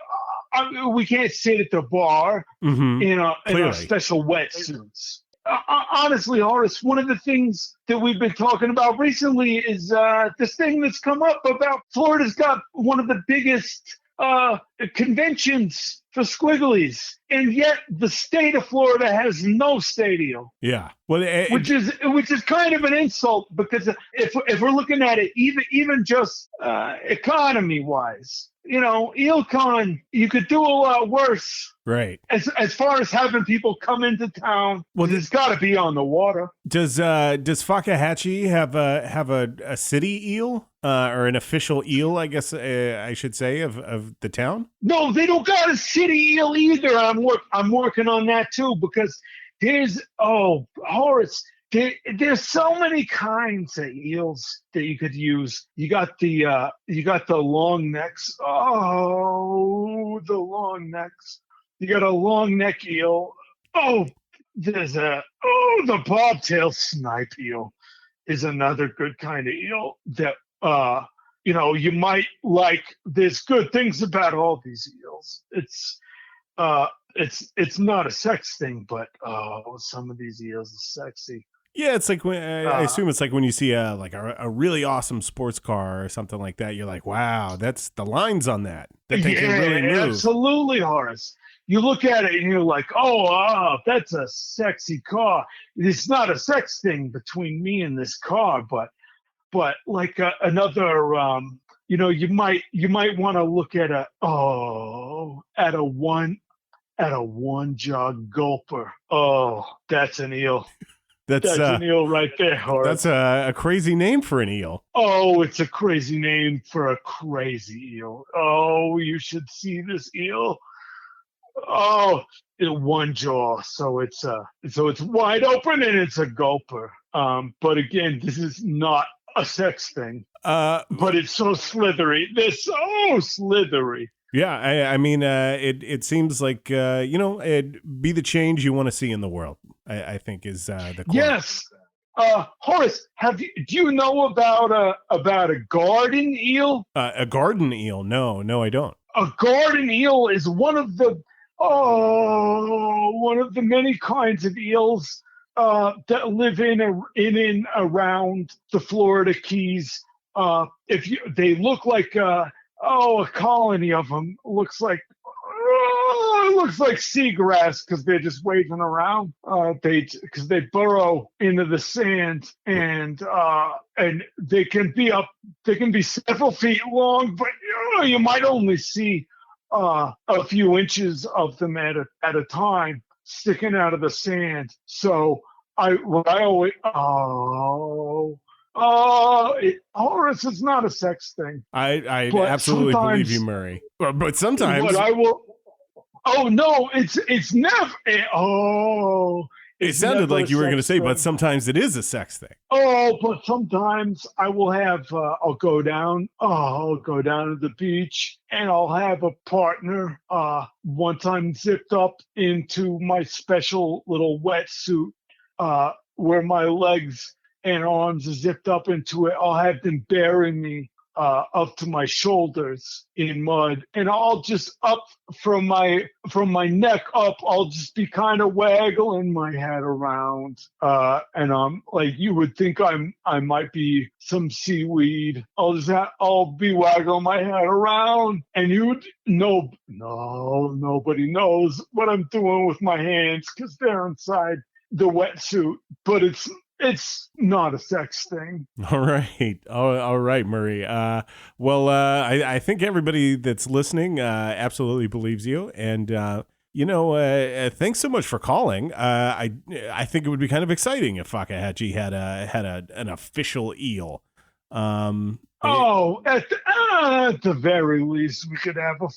sit at the bar in our special wetsuits. Honestly, Horace, one of the things that we've been talking about recently is this thing that's come up about Florida's got one of the biggest conventions for squigglies, and yet the state of Florida has no state eel. Yeah, well, which is kind of an insult, because if we're looking at it even just economy wise, EelCon, you could do a lot worse. Right. As far as having people come into town, well, it's got to be on the water. Does Fakahatchee have a city eel or an official eel? I guess I should say of the town. No, they don't got a city eel either. I'm working on that too, because Horace. There's so many kinds of eels that you could use. You got the long necks. Oh, the long necks. You got a long neck eel. Oh, the bobtail snipe eel is another good kind of eel that you might like. There's good things about all these eels. It's not a sex thing, but some of these eels are sexy. Yeah, it's like I assume it's like when you see a really awesome sports car or something like that. You're like, wow, that's the lines on that thing can really move. Absolutely, Horace. You look at it and you're like, oh, that's a sexy car. It's not a sex thing between me and this car, but like another, you might want to look at a one jog gulper. Oh, that's an eel. That's an eel right there, Horace. That's a crazy name for an eel. Oh, it's a crazy name for a crazy eel. Oh, you should see this eel. Oh, it's one jaw, so it's wide open and it's a gulper. But again, this is not a sex thing. But it's so slithery. They're so slithery. Yeah, I mean, it seems like it'd be the change you want to see in the world. I think is the quote. Yes, Horace, do you know about a garden eel? A garden eel? No, I don't. A garden eel is one of the many kinds of eels that live in and around the Florida Keys. They look like a colony of them. It looks like seagrass because they're just waving around. Because they burrow into the sand and they can be several feet long, but you might only see a few inches of them at a time sticking out of the sand. So Horace, it's not a sex thing. I absolutely believe you, Murray. But sometimes what I will. Oh no! It's never. It sounded like you were going to say, but sometimes it is a sex thing. Oh, but sometimes I will have. I'll go down to the beach, and I'll have a partner. Once I'm zipped up into my special little wetsuit, where my legs and arms are zipped up into it, I'll have them burying me up to my shoulders in mud, and I'll just up from my neck up, I'll just be kind of waggling my head around, and I'm like, you would think I might be some seaweed. I'll be waggling my head around, and nobody knows what I'm doing with my hands because they're inside the wetsuit, but it's not a sex thing. All right, Murray. I think everybody that's listening absolutely believes you, and thanks so much for calling. I think it would be kind of exciting if Fakahatchee had an official eel. At the very least, we could have a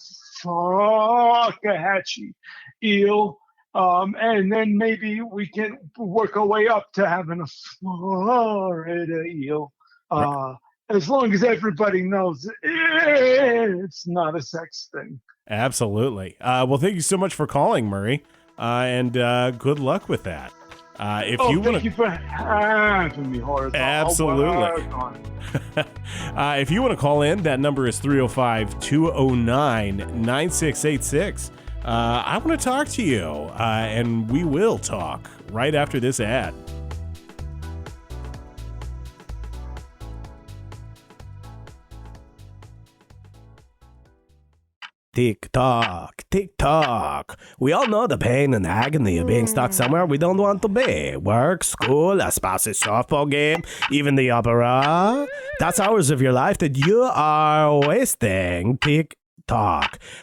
Fakahatchee eel. And then maybe we can work our way up to having a Florida eel. As long as everybody knows it's not a sex thing. Absolutely. Well, thank you so much for calling, Murray. And good luck with that. Thank you for having me, Horace. Absolutely. If you want to call in, that number is 305-209-9686. I want to talk to you, and we will talk right after this ad. Tick-tock, tick-tock. We all know the pain and agony of being stuck somewhere we don't want to be. Work, school, a spouse's softball game, even the opera. That's hours of your life that you are wasting. Tick-tock.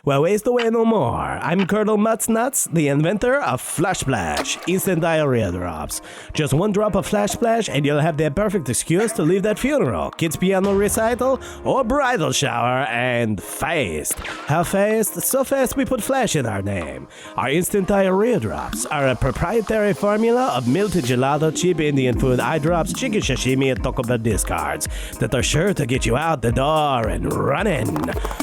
Well, waste away no more. I'm Colonel Mutts Nuts, the inventor of Flash Splash, instant diarrhea drops. Just one drop of Flash Splash and you'll have the perfect excuse to leave that funeral, kids' piano recital, or bridal shower, and fast. How fast? So fast we put Flash in our name. Our instant diarrhea drops are a proprietary formula of melted gelato, cheap Indian food eye drops, chicken sashimi, and Taco Bell discards that are sure to get you out the door and running.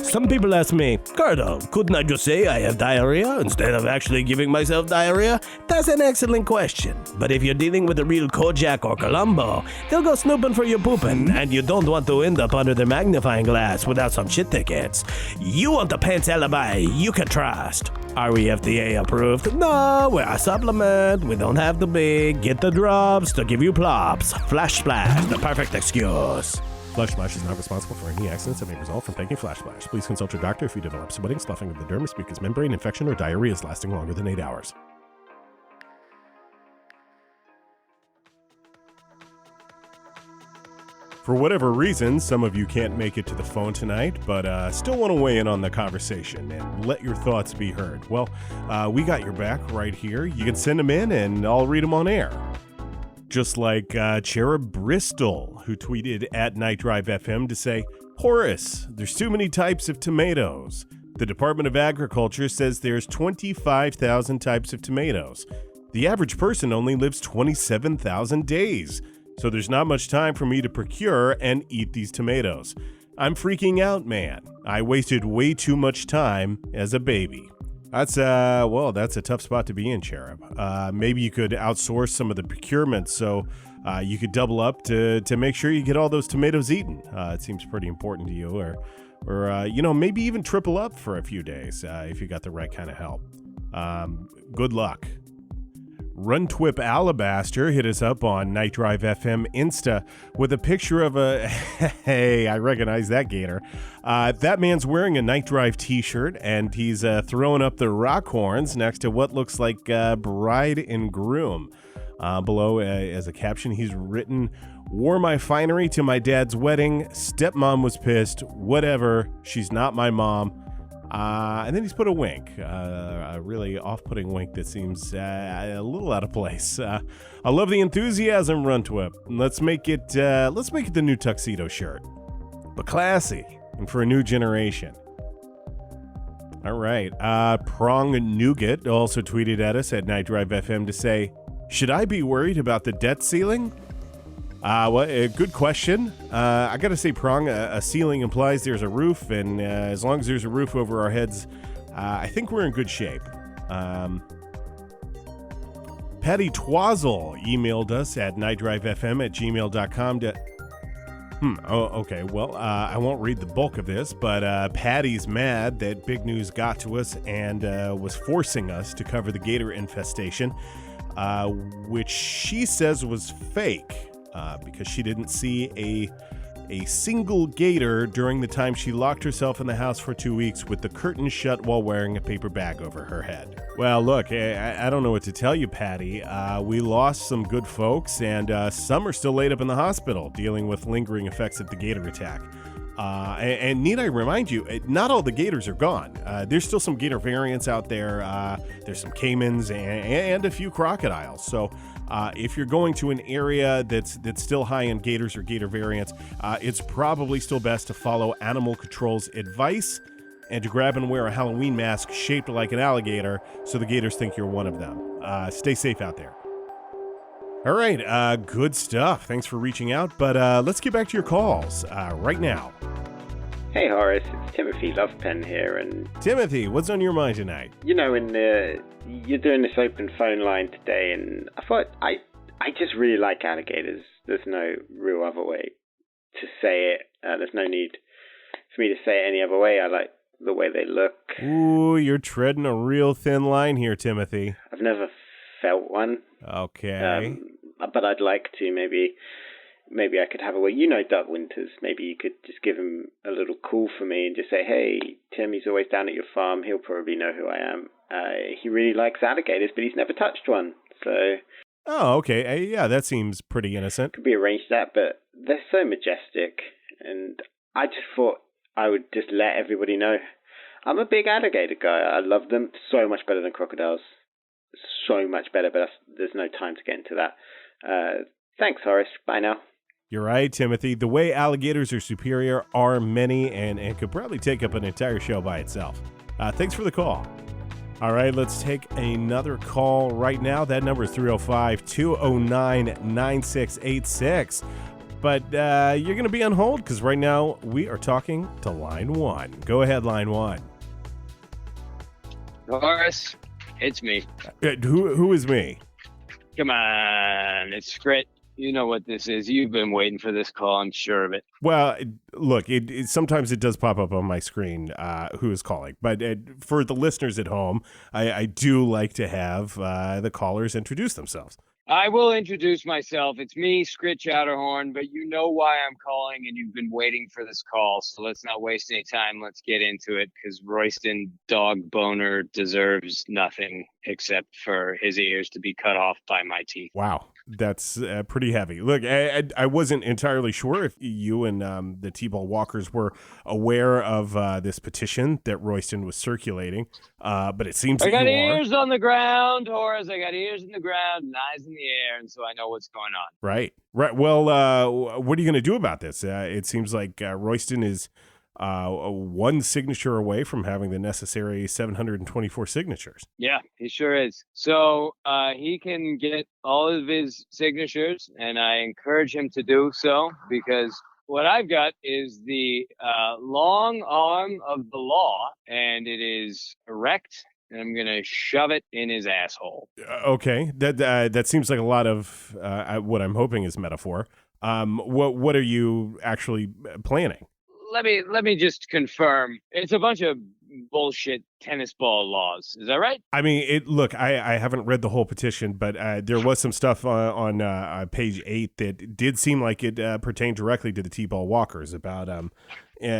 Some people ask me, Colonel, couldn't I just say I have diarrhea instead of actually giving myself diarrhea? That's an excellent question. But if you're dealing with a real Kojak or Columbo, they'll go snooping for your pooping, and you don't want to end up under their magnifying glass without some shit tickets. You want the pants alibi you can trust. Are we FDA approved? No, we're a supplement. We don't have to be. Get the drops to give you plops. Flash Splash, the perfect excuse. Flash Splash is not responsible for any accidents that may result from taking Flash Splash. Please consult your doctor if you develop sweating, sloughing of the dermis, mucous membrane infection, or diarrhea is lasting longer than 8 hours. For whatever reason, some of you can't make it to the phone tonight, but still want to weigh in on the conversation and let your thoughts be heard. Well, we got your back right here. You can send them in and I'll read them on air. Just like Cherub Bristol, who tweeted at Night Drive FM to say, Horace, there's too many types of tomatoes. The Department of Agriculture says there's 25,000 types of tomatoes. The average person only lives 27,000 days, so there's not much time for me to procure and eat these tomatoes. I'm freaking out, man. I wasted way too much time as a baby. That's a tough spot to be in, Cherub. Maybe you could outsource some of the procurement so you could double up to make sure you get all those tomatoes eaten. It seems pretty important to you, or maybe even triple up for a few days if you got the right kind of help. Good luck. Run Twip Alabaster hit us up on Night Drive FM Insta with a picture of a hey, I recognize that gator. That man's wearing a Night Drive t-shirt, and he's throwing up the rock horns next to what looks like bride and groom. Below, as a caption, he's written, "Wore my finery to my dad's wedding. Stepmom was pissed. Whatever. She's not my mom." And then he's put a wink, a really off-putting wink that seems a little out of place. I love the enthusiasm, Runtwip. Let's make it the new tuxedo shirt, but classy and for a new generation. All right. Prong Nougat also tweeted at us at Night Drive FM to say, "Should I be worried about the debt ceiling?" Well, a good question. I got to say, Prong, a ceiling implies there's a roof, and as long as there's a roof over our heads, I think we're in good shape. Patty Twazzle emailed us at nightdrivefm@gmail.com to... okay. Well, I won't read the bulk of this, but Patty's mad that big news got to us and was forcing us to cover the gator infestation, which she says was fake. Because she didn't see a single gator during the time she locked herself in the house for 2 weeks with the curtains shut while wearing a paper bag over her head. Well, look, I don't know what to tell you, Patty. We lost some good folks, and some are still laid up in the hospital dealing with lingering effects of the gator attack. And need I remind you, not all the gators are gone. There's still some gator variants out there. There's some caimans and a few crocodiles. So if you're going to an area that's still high in gators or gator variants, it's probably still best to follow animal control's advice and to grab and wear a Halloween mask shaped like an alligator so the gators think you're one of them. Stay safe out there. All right, good stuff. Thanks for reaching out, but let's get back to your calls right now. Hey Horace, it's Timothy Lovepen here, and... Timothy, what's on your mind tonight? You know, you're doing this open phone line today, and I thought, I just really like alligators. There's no real other way to say it. There's no need for me to say it any other way. I like the way they look. Ooh, you're treading a real thin line here, Timothy. I've never felt one. Okay. But I'd like to. Maybe I could have a way. You know Doug Winters. Maybe you could just give him a little call for me and just say, "Hey, Tim, he's always down at your farm. He'll probably know who I am. He really likes alligators, but he's never touched one." So. Oh, okay. Yeah, that seems pretty innocent. Could be arranged that, but they're so majestic, and I just thought I would just let everybody know. I'm a big alligator guy. I love them so much better than crocodiles. So much better, but there's no time to get into that. Thanks, Horace. Bye now. You're right, Timothy. The way alligators are superior are many and could probably take up an entire show by itself. Thanks for the call. All right, let's take another call right now. That number is 305-209-9686. But you're going to be on hold because right now we are talking to line one. Go ahead, line one. Horace, it's me. Who is me? Come on, it's Skrit. You know what this is. You've been waiting for this call, I'm sure of it. Well, look, sometimes it does pop up on my screen who is calling. But for the listeners at home, I do like to have the callers introduce themselves. I will introduce myself. It's me, Skrit Chowderhorn, but you know why I'm calling, and you've been waiting for this call. So let's not waste any time. Let's get into it, because Royston Bongdonor deserves nothing except for his ears to be cut off by my teeth. Wow. That's pretty heavy. Look, I wasn't entirely sure if you and the T-Ball Walkers were aware of this petition that Royston was circulating, but it seems I got you ears on the ground, Horace. I got ears in the ground and eyes in the air, and so I know what's going on. Right. Well, what are you going to do about this? It seems like Royston is one signature away from having the necessary 724 signatures. Yeah, he sure is. So he can get all of his signatures, and I encourage him to do so, because what I've got is the long arm of the law, and it is erect, and I'm gonna shove it in his asshole. Okay, that seems like a lot of what I'm hoping is metaphor. What are you actually planning? Let me just confirm. It's a bunch of bullshit tennis ball laws. Is that right? I mean, look, I haven't read the whole petition, but there was some stuff on page 8 that did seem like it pertained directly to the T-ball walkers about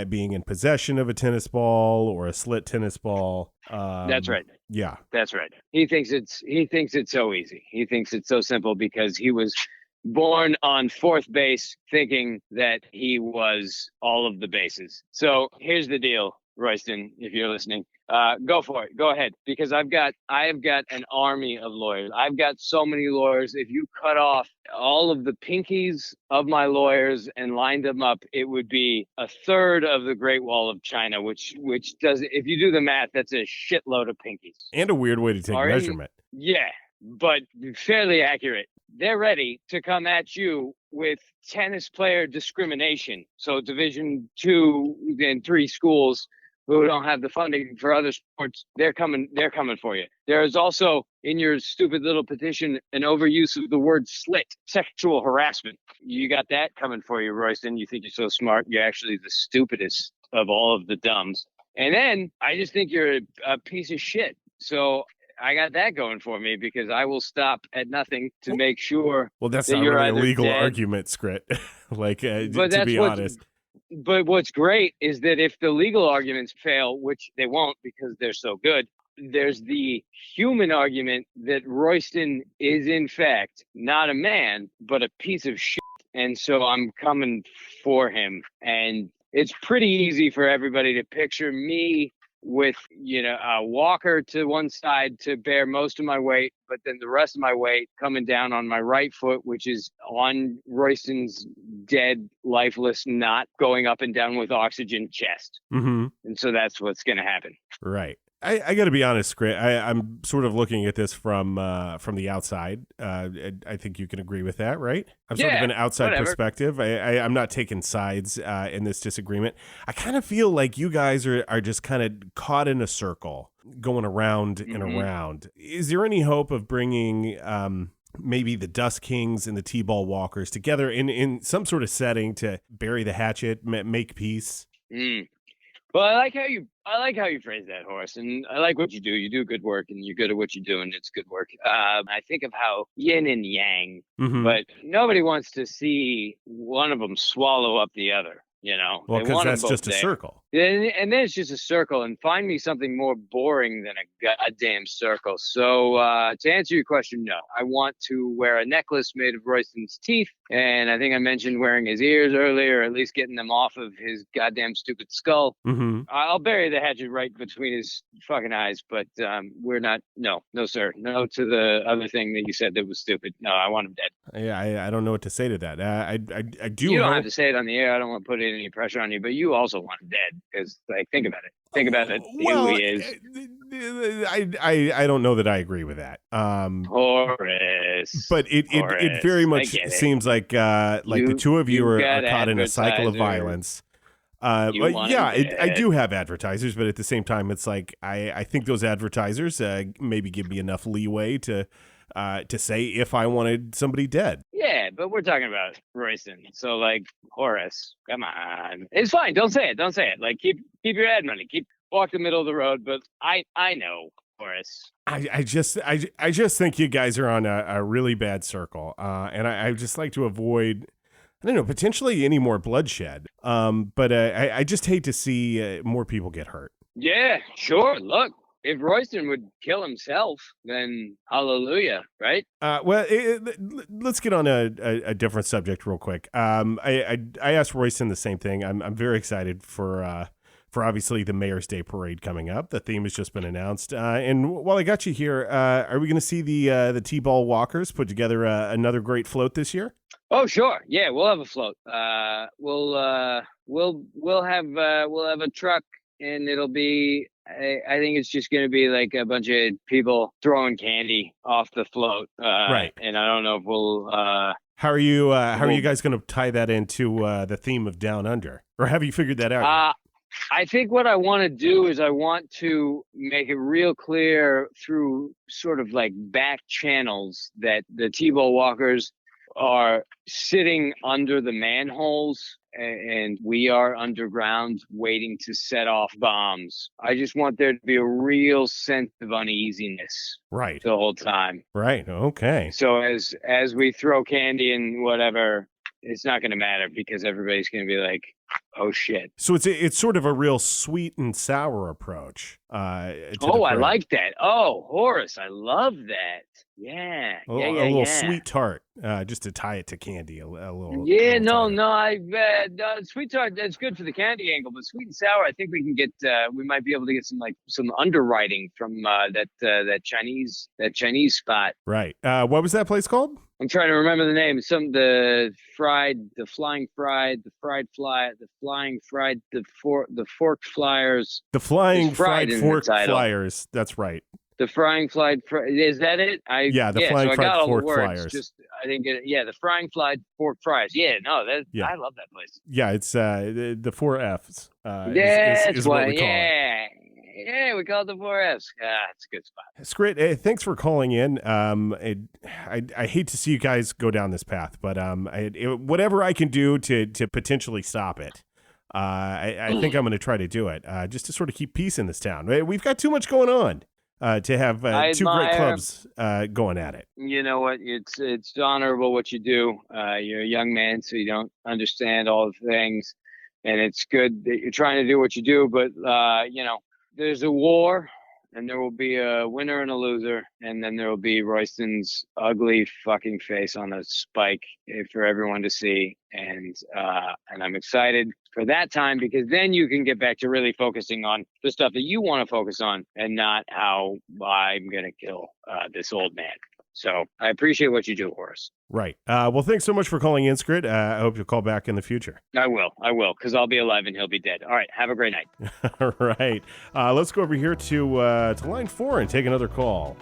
being in possession of a tennis ball or a slit tennis ball. That's right. Yeah, that's right. He thinks it's so easy. He thinks it's so simple because he was born on fourth base thinking that he was all of the bases. So here's the deal, Royston, if you're listening, go for it. Go ahead. Because I have got an army of lawyers. I've got so many lawyers. If you cut off all of the pinkies of my lawyers and lined them up, it would be a third of the Great Wall of China, which does, if you do the math, that's a shitload of pinkies. and a weird way to take measurement. Yeah, but fairly accurate. They're ready to come at you with tennis player discrimination. So Division 2 and 3 schools who don't have the funding for other sports, they're coming for you. There is also in your stupid little petition an overuse of the word slit, sexual harassment. You got that coming for you, Royston. You think you're so smart. You're actually the stupidest of all of the dumbs. And then I just think you're a piece of shit. So I got that going for me because I will stop at nothing to make sure. Well, that's that not you're really a either legal dead. argument, Skrit. Like, But to be honest. But what's great is that if the legal arguments fail, which they won't because they're so good, there's the human argument that Royston is in fact not a man, but a piece of shit. And so I'm coming for him. And it's pretty easy for everybody to picture me with, a walker to one side to bear most of my weight, but then the rest of my weight coming down on my right foot, which is on Royston's dead, lifeless, not going up and down with oxygen chest. Mm-hmm. And so that's what's going to happen. Right. I got to be honest, Skrit. I'm sort of looking at this from the outside. I think you can agree with that, right? I'm sort of an outside perspective. I'm not taking sides in this disagreement. I kind of feel like you guys are just kind of caught in a circle, going around and around. Is there any hope of bringing maybe the Dust Kings and the T-ball walkers together in some sort of setting to bury the hatchet, make peace? Well, I like how you phrase that, Horace, and I like what you do. You do good work, and you're good at what you do, and it's good work. I think of how yin and yang, but nobody wants to see one of them swallow up the other. Well, because that's just a circle. And then it's just a circle, and find me something more boring than a goddamn circle. So to answer your question, no. I want to wear a necklace made of Royston's teeth, and I think I mentioned wearing his ears earlier, or at least getting them off of his goddamn stupid skull. I'll bury the hatchet right between his fucking eyes, but we're not. No, sir. No to the other thing that you said that was stupid. No, I want him dead. Yeah, I don't know what to say to that. I do. You don't have to say it on the air. I don't want to put any pressure on you, but you also want him dead because, think about it. Think about it. Well, who he is. I don't know that I agree with that. Horace. But it very much seems like the two of you are caught in a cycle of violence. But yeah, I do have advertisers, but at the same time, it's like I think those advertisers maybe give me enough leeway to say if I wanted somebody dead. Yeah, but we're talking about Royston. So Horace, come on. It's fine. Don't say it. Don't say it. Keep your ad money. Walk the middle of the road. But I know, Horace. I just think you guys are on a really bad circle. And I just like to avoid, I don't know, potentially any more bloodshed. But I just hate to see more people get hurt. Yeah, sure. Look. If Royston would kill himself, then hallelujah, right? Well, let's get on a different subject real quick. I asked Royston the same thing. I'm very excited for obviously the Mayor's Day Parade coming up. The theme has just been announced. And while I got you here, are we going to see the T-ball walkers put together another great float this year? Oh, sure. Yeah, we'll have a float. We'll have a truck, and it'll be. I think it's just going to be a bunch of people throwing candy off the float. Right. And I don't know if we'll. How are you guys going to tie that into the theme of Down Under? Or have you figured that out yet? I think what I want to do is I want to make it real clear through sort of like back channels that the T-ball walkers are sitting under the manholes and we are underground waiting to set off bombs. I just want there to be a real sense of uneasiness Right. the whole time. Right. Okay. So as we throw candy and whatever, it's not going to matter because everybody's going to be like, oh shit. So it's sort of a real sweet and sour approach. I like that. Oh, Horace, I love that. Yeah. A little sweet tart, just to tie it to candy a little. Yeah, sweet tart, that's good for the candy angle, but sweet and sour, I think we can get, we might be able to get some underwriting from that Chinese spot. Right. What was that place called? I'm trying to remember the name. The flying fried, the fried fly, the flying fried, the forked flyers. The flying fried fork flyers. That's right. The frying fried, is that it? The flying fried fork flyers. The frying fried fork fries. Yeah, no, I love that place. Yeah, it's the 4 Fs. That's what we call it. Yeah, we call it the 4 Fs. It's a good spot. Skrit, thanks for calling in. I hate to see you guys go down this path, but whatever I can do to potentially stop it, I think I'm going to try to do it, just to sort of keep peace in this town. We've got too much going on to have two great clubs going at it. You know what? It's honorable what you do. You're a young man, so you don't understand all the things, and it's good that you're trying to do what you do. But there's a war, and there will be a winner and a loser, and then there will be Royston's ugly fucking face on a spike for everyone to see. And I'm excited for that time because then you can get back to really focusing on the stuff that you want to focus on and not how I'm going to kill this old man. So I appreciate what you do, Horace. Right. Well, thanks so much for calling in, Skrit. I hope you'll call back in the future. I will, because I'll be alive and he'll be dead. All right. Have a great night. All right. Let's go over here to line 4 and take another call.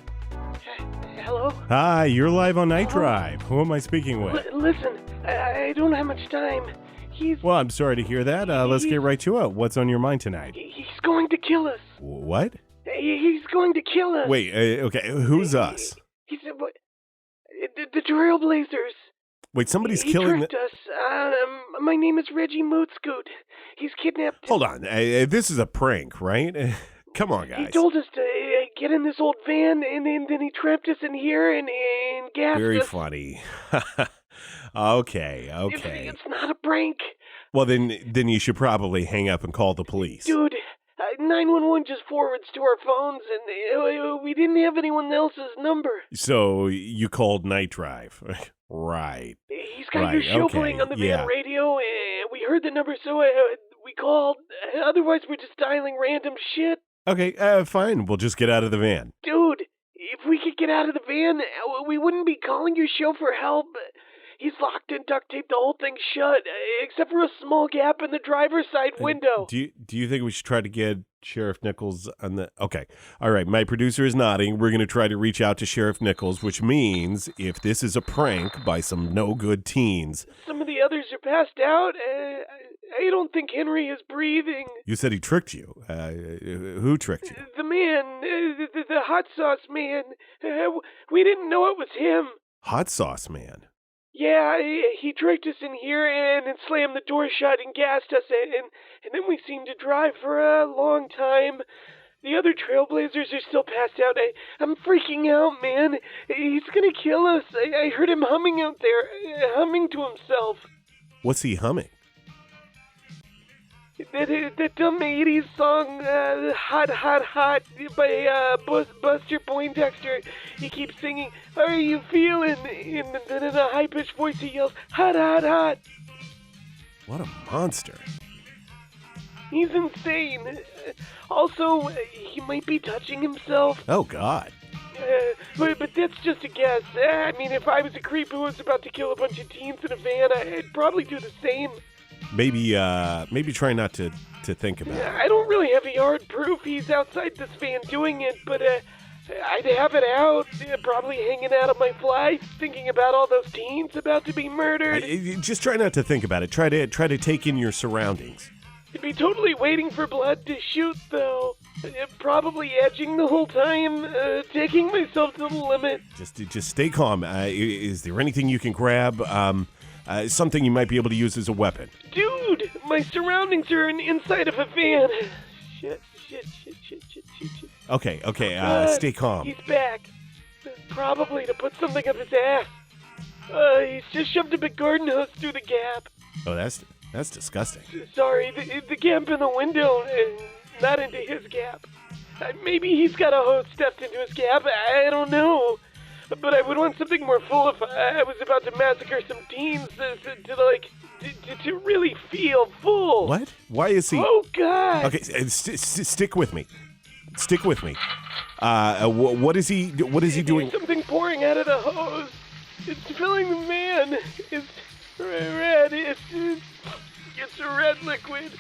Hello? Hi, you're live on Night Drive. Who am I speaking with? Listen, I don't have much time. Well, I'm sorry to hear that. Let's get right to it. What's on your mind tonight? He's going to kill us. What? He's going to kill us. Wait, okay. Who's us? He said, what? The Trailblazers. Wait, somebody's he killing tricked us. My name is Reggie Mootscoot. He's kidnapped. Hold on. This is a prank, right? Come on, guys. He told us to get in this old van, and then he trapped us in here and gassed Very us. funny. Okay. It's not a prank. Well, then you should probably hang up and call the police. Dude, 911 just forwards to our phones, and we didn't have anyone else's number. So you called Night Drive. Right. He's got your show playing on the van radio, and we heard the number, so we called. Otherwise, we're just dialing random shit. Okay, fine. We'll just get out of the van. Dude, if we could get out of the van, we wouldn't be calling your show for help. He's locked and duct taped the whole thing shut, except for a small gap in the driver's side window. Do you think we should try to get Sheriff Nichols on the... Okay, all right, my producer is nodding. We're going to try to reach out to Sheriff Nichols, which means if this is a prank by some no-good teens... Some of the others are passed out. I don't think Henry is breathing. You said he tricked you. Who tricked you? The man, the hot sauce man. We didn't know it was him. Hot sauce man? Yeah, he tricked us in here and then slammed the door shut and gassed us, and then we seemed to drive for a long time. The other Trailblazers are still passed out. I'm freaking out, man. He's gonna kill us. I heard him humming out there, humming to himself. What's he humming? That dumb 80s song, Hot, Hot, Hot, by Buster Poindexter. He keeps singing, how are you feeling? And then in a high-pitched voice he yells, hot, hot, hot. What a monster. He's insane. Also, he might be touching himself. Oh, God. But that's just a guess. I mean, if I was a creep who was about to kill a bunch of teens in a van, I'd probably do the same. Maybe try not to think about it. I don't really have a yard proof he's outside this van doing it, but I'd have it out, probably hanging out on my fly, thinking about all those teens about to be murdered. Just try not to think about it. Try to take in your surroundings. I'd be totally waiting for blood to shoot, though. Probably edging the whole time, taking myself to the limit. Just stay calm. Is there anything you can grab? Something you might be able to use as a weapon? Dude, my surroundings are inside of a van. Shit. Okay, stay calm. He's back. Probably to put something up his ass. He's just shoved a big garden hose through the gap. Oh, that's disgusting. Sorry, the gap in the window, and not into his gap. Maybe he's got a hose stuffed into his gap. I don't know. But I would want something more full if I was about to massacre some teens to really feel full. What? Why is he? Oh, God. Okay, stick with me. Stick with me. What is he doing? There's something pouring out of the hose. It's filling the van. It's red. It's a red liquid.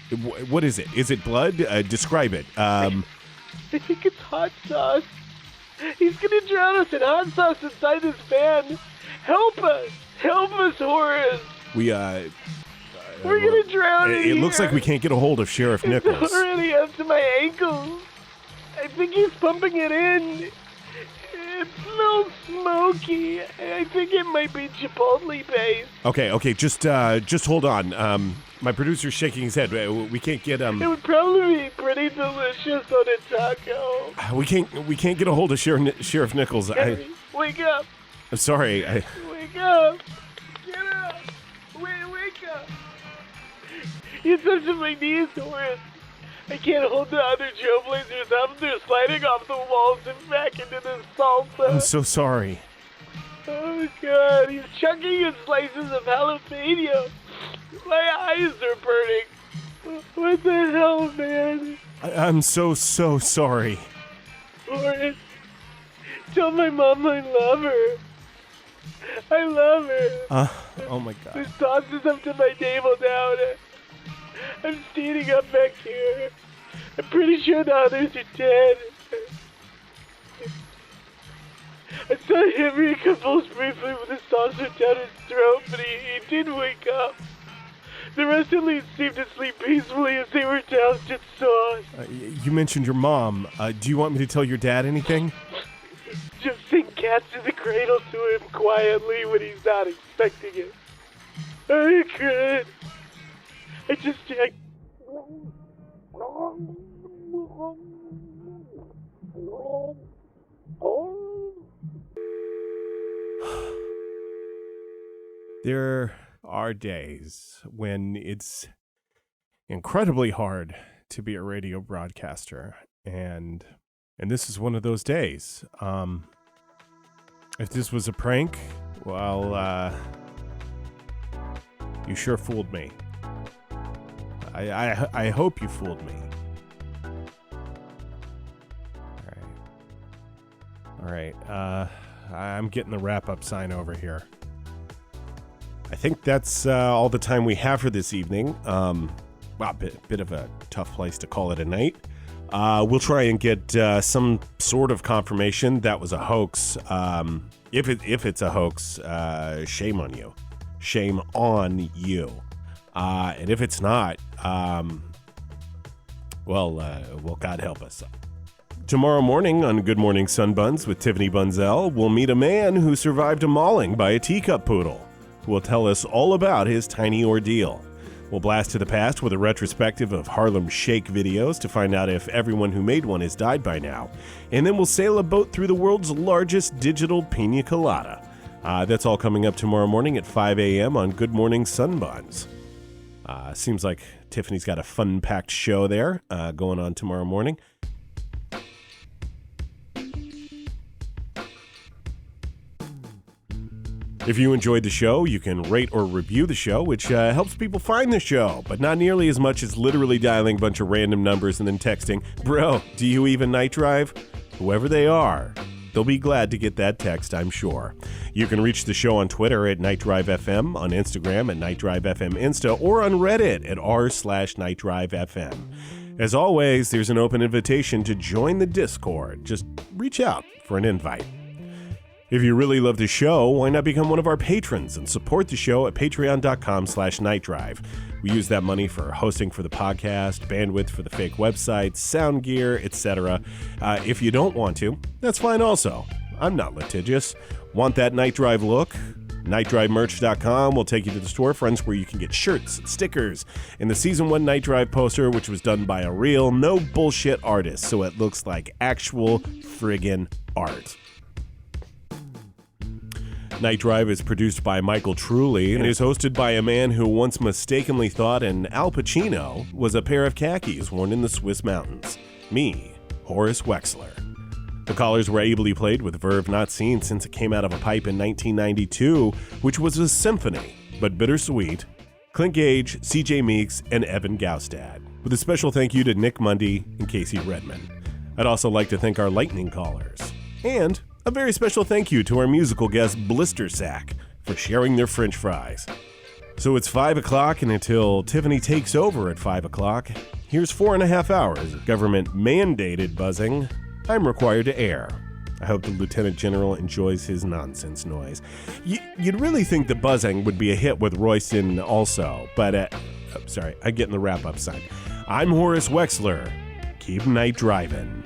What is it? Is it blood? Describe it. I think it's hot sauce. He's gonna drown us in hot sauce inside this van. Help us, Horace. We're gonna drown in It looks here. like we can't get a hold of Sheriff Nichols. It's already up to my ankles. I think he's pumping it in. It smells smoky. I think it might be Chipotle based. Okay, just hold on. My producer's shaking his head. We can't get It would probably be pretty delicious on a taco. We can't get a hold of Sheriff Nichols. Henry, wake up. I'm sorry. Wake up. Get up. Wake up. You're touching my knees, Horace. I can't hold the other trailblazers up. They're sliding off the walls and back into the salsa. I'm so sorry. Oh, God. He's chucking in slices of jalapeno. My eyes are burning. What the hell, man? I'm so sorry. Horace, tell my mom I love her. I love her. Oh, my God. There's sauces up to my table now. I'm standing up back here. I'm pretty sure the others are dead. I saw Henry convulse briefly with a saucer down his throat, but he did wake up. The rest at least seemed to sleep peacefully as they were doused in sauce. You mentioned your mom. Do you want me to tell your dad anything? Just sing Cats in the Cradle to him quietly when he's not expecting it. I could. There are days when it's incredibly hard to be a radio broadcaster, and this is one of those days. If this was a prank, well, you sure fooled me. I hope you fooled me. All right. I'm getting the wrap-up sign over here. I think that's all the time we have for this evening. Bit of a tough place to call it a night. We'll try and get some sort of confirmation that was a hoax. If it's a hoax, shame on you. Shame on you. And if it's not, well, God help us. Tomorrow morning on Good Morning Sunbuns with Tiffany Bunzel, we'll meet a man who survived a mauling by a teacup poodle, who will tell us all about his tiny ordeal. We'll blast to the past with a retrospective of Harlem Shake videos to find out if everyone who made one has died by now. And then we'll sail a boat through the world's largest digital pina colada. That's all coming up tomorrow morning at 5 a.m. on Good Morning Sunbuns. Seems like Tiffany's got a fun-packed show there going on tomorrow morning. If you enjoyed the show, you can rate or review the show, which helps people find the show, but not nearly as much as literally dialing a bunch of random numbers and then texting, "Bro, do you even night drive?" Whoever they are, they'll be glad to get that text, I'm sure. You can reach the show on Twitter at NightDriveFM, on Instagram at NightDriveFM Insta, or on Reddit at r/NightDriveFM. As always, there's an open invitation to join the Discord. Just reach out for an invite. If you really love the show, why not become one of our patrons and support the show at patreon.com/nightdrive. We use that money for hosting for the podcast, bandwidth for the fake websites, sound gear, etc. If you don't want to, that's fine also. I'm not litigious. Want that Night Drive look? NightDriveMerch.com will take you to the storefronts where you can get shirts, stickers, and the Season 1 Night Drive poster, which was done by a real, no bullshit artist, so it looks like actual friggin' art. Night Drive is produced by Michael Truly and is hosted by a man who once mistakenly thought an Al Pacino was a pair of khakis worn in the Swiss mountains. Me, Horace Wexler. The Callers were ably played with verve not seen since it came out of a pipe in 1992, which was a symphony, but bittersweet. Clint Gage, CJ Meeks, and Evan Gaustad. With a special thank you to Nick Mundy and Casey Redman. I'd also like to thank our lightning callers. And a very special thank you to our musical guest Blister Sack for sharing their french fries. So it's 5 o'clock, and until Tiffany takes over at 5 o'clock, here's 4.5 hours of government-mandated buzzing I'm required to air. I hope the Lieutenant General enjoys his nonsense noise. You'd really think the buzzing would be a hit with Royston also, but, I'm getting the wrap-up sign. I'm Horace Wexler. Keep night driving.